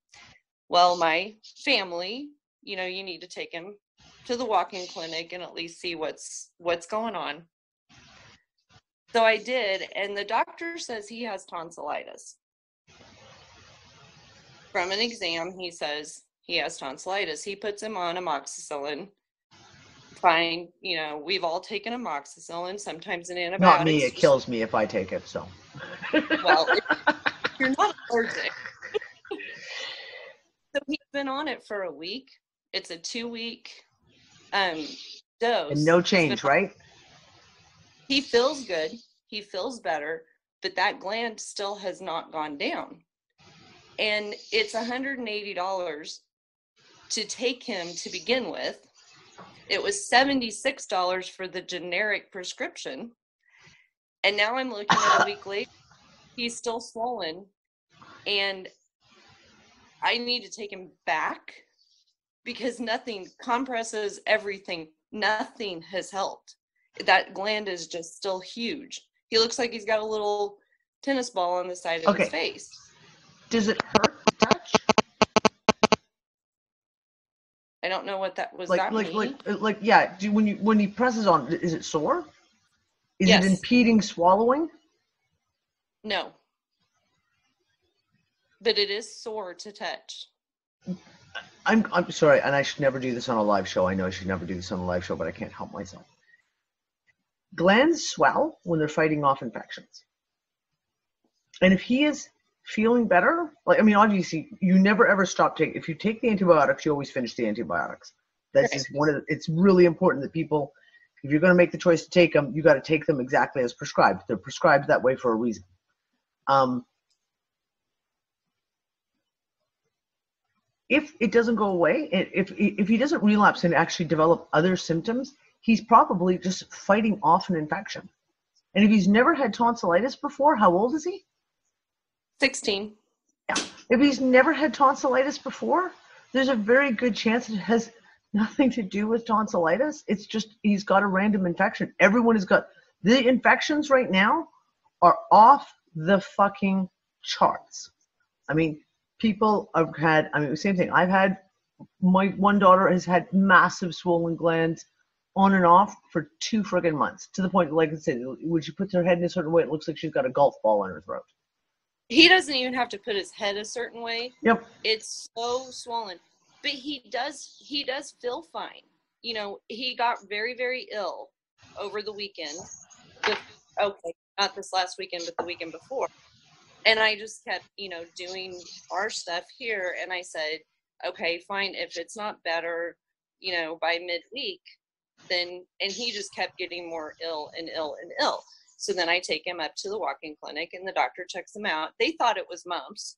Well, my family, you know, you need to take him to the walk-in clinic and at least see what's going on. So I did, and the doctor says he has tonsillitis. From an exam, he says he has tonsillitis. He puts him on amoxicillin. Fine, you know, we've all taken amoxicillin, sometimes an antibiotic. Not me, it kills me if I take it, so. Well, you're not allergic. So he's been on it for a week. It's a 2-week dose. And no change, right? He feels good. He feels better, but that gland still has not gone down. And it's $180 to take him to begin with. It was $76 for the generic prescription. And now I'm looking at a week later, he's still swollen. And I need to take him back because nothing, compresses, everything, nothing has helped. That gland is just still huge. He looks like he's got a little tennis ball on the side of his face. Does it hurt to touch? I don't know what that was. Yeah. When he presses on, is it sore? Is Yes. it impeding swallowing? No. But it is sore to touch. I'm sorry, and I should never do this on a live show. I know I should never do this on a live show, but I can't help myself. Glands swell when they're fighting off infections. And if he is feeling better, obviously you never ever stop taking, if you take the antibiotics, you always finish the antibiotics. That's just it's really important that people, if you're going to make the choice to take them, you got to take them exactly as prescribed. They're prescribed that way for a reason. If it doesn't go away, if he doesn't relapse and actually develop other symptoms, he's probably just fighting off an infection. And if he's never had tonsillitis before, how old is he? 16. Yeah. If he's never had tonsillitis before, there's a very good chance it has nothing to do with tonsillitis. It's just he's got a random infection. Everyone has got, the infections right now are off the fucking charts. I mean, people have had, same thing. I've had, my one daughter has had massive swollen glands on and off for 2 friggin' months, to the point, like I said, when she puts her head in a certain way, it looks like she's got a golf ball in her throat. He doesn't even have to put his head a certain way. Yep. It's so swollen. But he does feel fine. You know, he got very, very ill over the weekend. Not this last weekend, but the weekend before. And I just kept, doing our stuff here. And I said, okay, fine. If it's not better, by midweek, then, and he just kept getting more ill and ill and ill. So then I take him up to the walk-in clinic and the doctor checks him out. They thought it was mumps,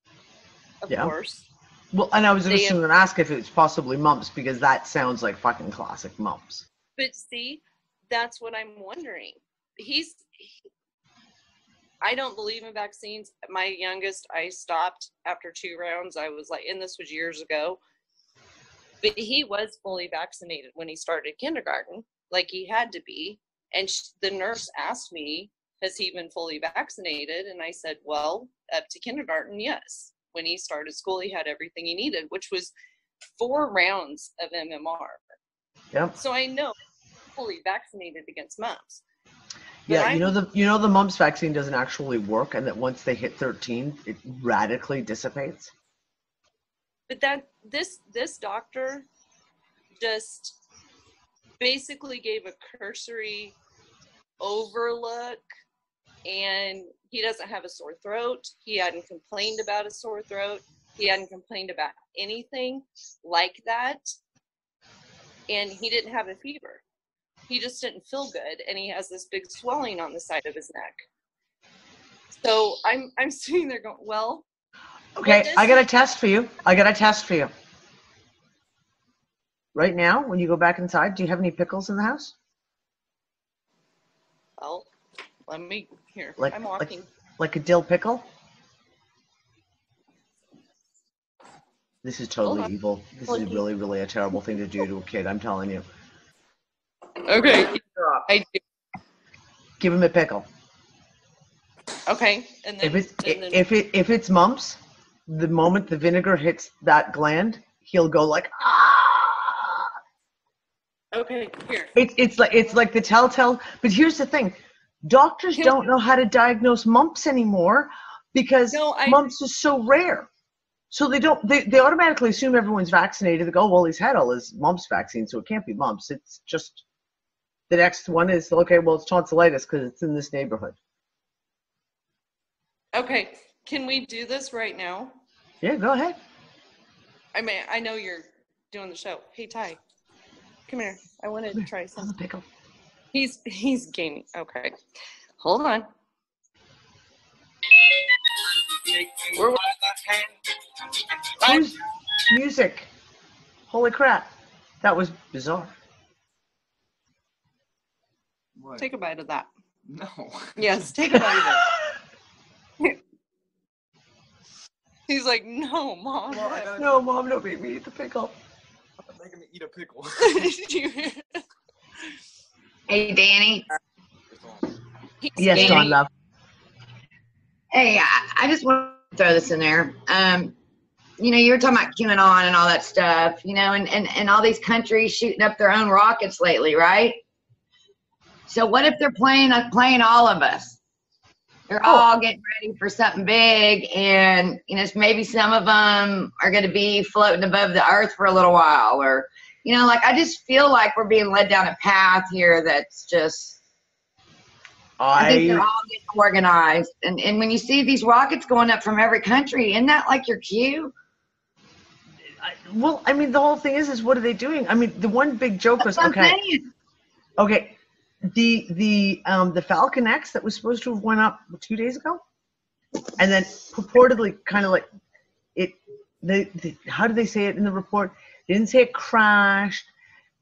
of course. Well, and I was just going to ask if it's possibly mumps, because that sounds like fucking classic mumps. But see, that's what I'm wondering. He's I don't believe in vaccines. My youngest, I stopped after 2 rounds. I was like, and this was years ago, but he was fully vaccinated when he started kindergarten, like he had to be. And the nurse asked me, has he been fully vaccinated? And I said, well, up to kindergarten, yes. When he started school, he had everything he needed, which was 4 rounds of MMR. Yep. So I know fully vaccinated against mumps. Yeah, you know the mumps vaccine doesn't actually work, and that once they hit 13, it radically dissipates. But this doctor just basically gave a cursory overlook, and he doesn't have a sore throat. He hadn't complained about a sore throat. He hadn't complained about anything like that. And he didn't have a fever. He just didn't feel good, and he has this big swelling on the side of his neck. So I'm sitting there going, well, okay, I got a test for you. Right now, when you go back inside, do you have any pickles in the house? Well, let me, here, Like, I'm walking. like a dill pickle? This is totally evil. This is really, really a terrible thing to do to a kid, I'm telling you. Okay. I do. Give him a pickle. Okay. And then, if it's mumps, the moment the vinegar hits that gland, he'll go like, ah! Okay, here. It's like the telltale. But here's the thing: doctors don't know how to diagnose mumps anymore because mumps is so rare. So they automatically assume everyone's vaccinated. They go, well, he's had all his mumps vaccine, so it can't be mumps. It's just the next one is okay. Well, it's tonsillitis because it's in this neighborhood. Okay, can we do this right now? Yeah, go ahead. I mean, I know you're doing the show. Hey, Ty, come here. I want to try something. Pickle. He's gaming. Okay, hold on. Who's music? Holy crap, that was bizarre. What? Take a bite of that. No. Yes, take a bite of it. He's like, no, Mom. Well, no, Mom, don't make me eat the pickle. I'm making me eat a pickle. Hey, Danny. Yes, Danny. Dawn, love. Hey, I just want to throw this in there. You know, you were talking about QAnon and all that stuff, you know, and all these countries shooting up their own rockets lately, right? So what if they're playing all of us? They're all getting ready for something big, and, you know, maybe some of them are going to be floating above the earth for a little while, or, you know, like, I just feel like we're being led down a path here that's just, I think they're all getting organized. And when you see these rockets going up from every country, isn't that like your cue? Well, I mean, the whole thing is what are they doing? I mean, the one big joke was, okay, the Falcon X that was supposed to have went up 2 days ago, and then purportedly kind of like how did they say it in the report? They didn't say it crashed.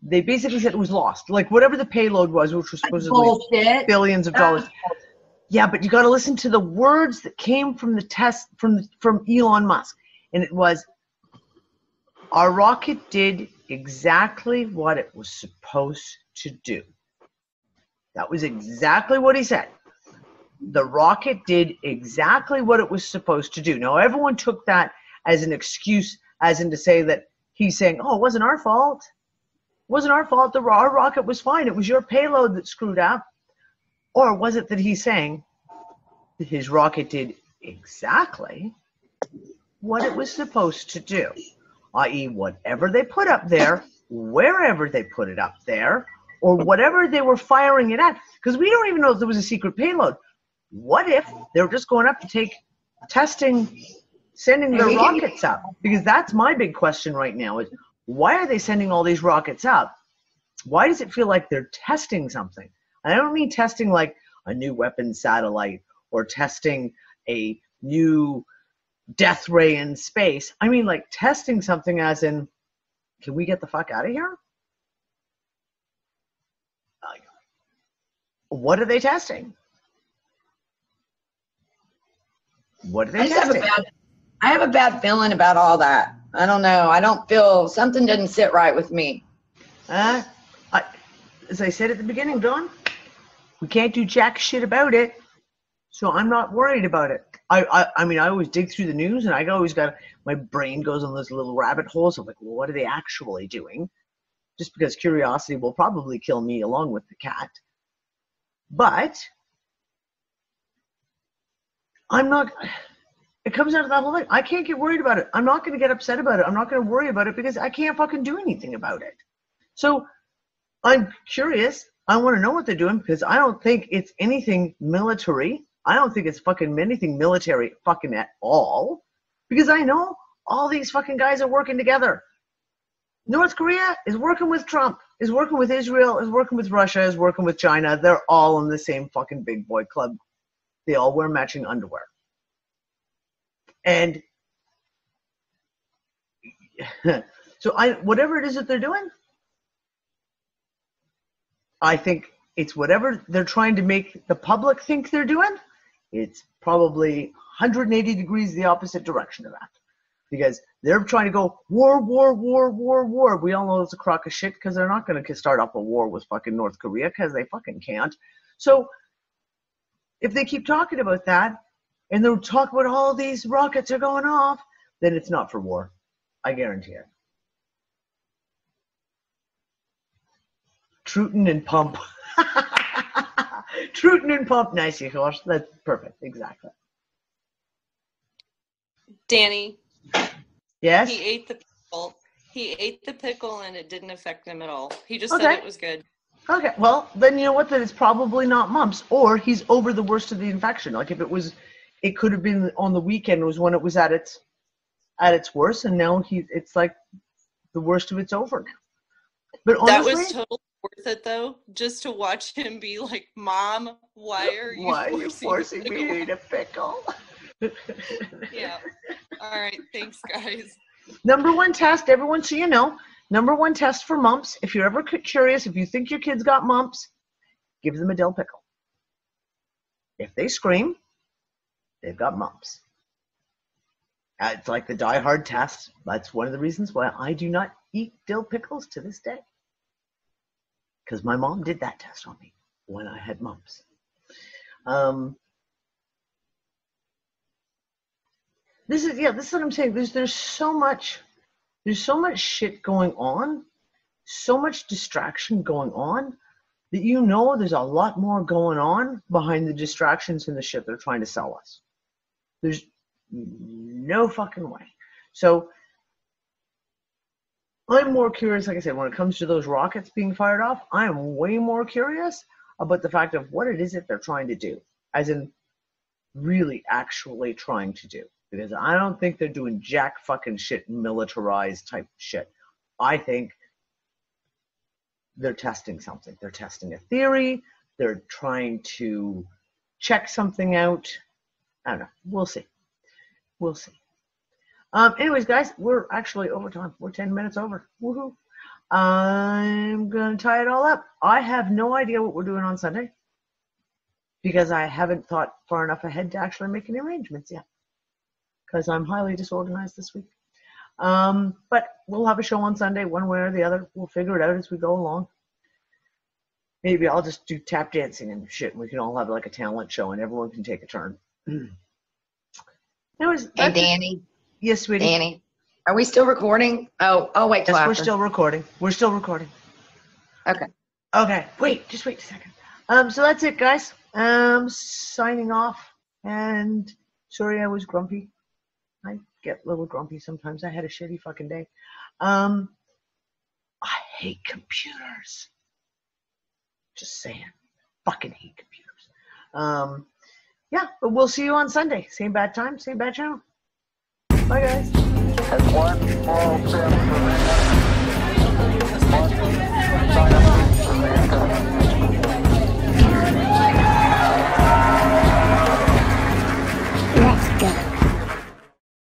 They basically said it was lost. Like whatever the payload was, which was supposedly billions of dollars. Yeah, but you got to listen to the words that came from the test from Elon Musk, and it was, our rocket did exactly what it was supposed to do. That was exactly what he said. The rocket did exactly what it was supposed to do. Now, everyone took that as an excuse, as in to say that he's saying, oh, it wasn't our fault. It wasn't our fault. Our rocket was fine. It was your payload that screwed up. Or was it that he's saying his rocket did exactly what it was supposed to do? I.e., whatever they put up there, wherever they put it up there, or whatever they were firing it at, because we don't even know if there was a secret payload. What if they were just going up to take testing, sending their rockets up? Because that's my big question right now is, why are they sending all these rockets up? Why does it feel like they're testing something? And I don't mean testing like a new weapon satellite or testing a new death ray in space. I mean like testing something as in, can we get the fuck out of here? What are they testing? What are they I just testing? I have a bad feeling about all that. I don't know. I don't feel, something didn't sit right with me. As I said at the beginning, Dawn, we can't do jack shit about it, so I'm not worried about it. I mean, I always dig through the news, and I always got, my brain goes on those little rabbit holes of like, well, what are they actually doing? Just because curiosity will probably kill me along with the cat. But I'm not, it comes out of that whole thing. I can't get worried about it. I'm not going to get upset about it. I'm not going to worry about it because I can't fucking do anything about it. So I'm curious. I want to know what they're doing because I don't think it's anything military. I don't think it's fucking anything military fucking at all, because I know all these fucking guys are working together. North Korea is working with Trump, is working with Israel, is working with Russia, is working with China. They're all in the same fucking big boy club. They all wear matching underwear. And so whatever it is that they're doing, I think it's whatever they're trying to make the public think they're doing. It's probably 180 degrees the opposite direction of that. Because they're trying to go war, war, war, war, war. We all know it's a crock of shit because they're not going to start up a war with fucking North Korea because they fucking can't. So if they keep talking about that and they'll talk about all these rockets are going off, then it's not for war. I guarantee it. Trootin' and pump. Trootin' and pump. Nice, you horse. That's perfect. Exactly. Danny. Yes? He ate the pickle. He ate the pickle and it didn't affect him at all. He just Okay. said it was good. Okay, well, then you know what? Then it's probably not mumps, or he's over the worst of the infection. Like if it was, it could have been on the weekend was when it was at its worst, and now it's like the worst of it's over now. But honestly, That was totally worth it though, just to watch him be like, "Mom, why are you forcing me to eat a pickle?" Yeah. All right. Thanks, guys. Number one test, everyone, so you know. Number one test for mumps. If you're ever curious, if you think your kid's got mumps, give them a dill pickle. If they scream, they've got mumps. It's like the Die Hard test. That's one of the reasons why I do not eat dill pickles to this day. Because my mom did that test on me when I had mumps. This is what I'm saying. There's so much shit going on, so much distraction going on, that you know there's a lot more going on behind the distractions and the shit they're trying to sell us. There's no fucking way. So I'm more curious, like I said, when it comes to those rockets being fired off, I am way more curious about the fact of what it is that they're trying to do, as in really actually trying to do. Because I don't think they're doing jack fucking shit, militarized type shit. I think they're testing something. They're testing a theory. They're trying to check something out. I don't know. We'll see. We'll see. Anyways, guys, we're actually over time. We're 10 minutes over. Woohoo. I'm going to tie it all up. I have no idea what we're doing on Sunday because I haven't thought far enough ahead to actually make any arrangements yet, because I'm highly disorganized this week. But we'll have a show on Sunday, one way or the other. We'll figure it out as we go along. Maybe I'll just do tap dancing and shit, and we can all have like a talent show, and everyone can take a turn. Anyways, Hey, Danny. Yes, sweetie. Danny, are we still recording? Oh, wait till Yes, after. we're still recording. We're still recording. Okay. Okay, just wait a second. So that's it, guys. Signing off, and sorry I was grumpy. I get a little grumpy sometimes. I had a shitty fucking day. I hate computers. Just saying. Fucking hate computers. Yeah, but we'll see you on Sunday. Same bad time, same bad channel. Bye, guys. That's one small step for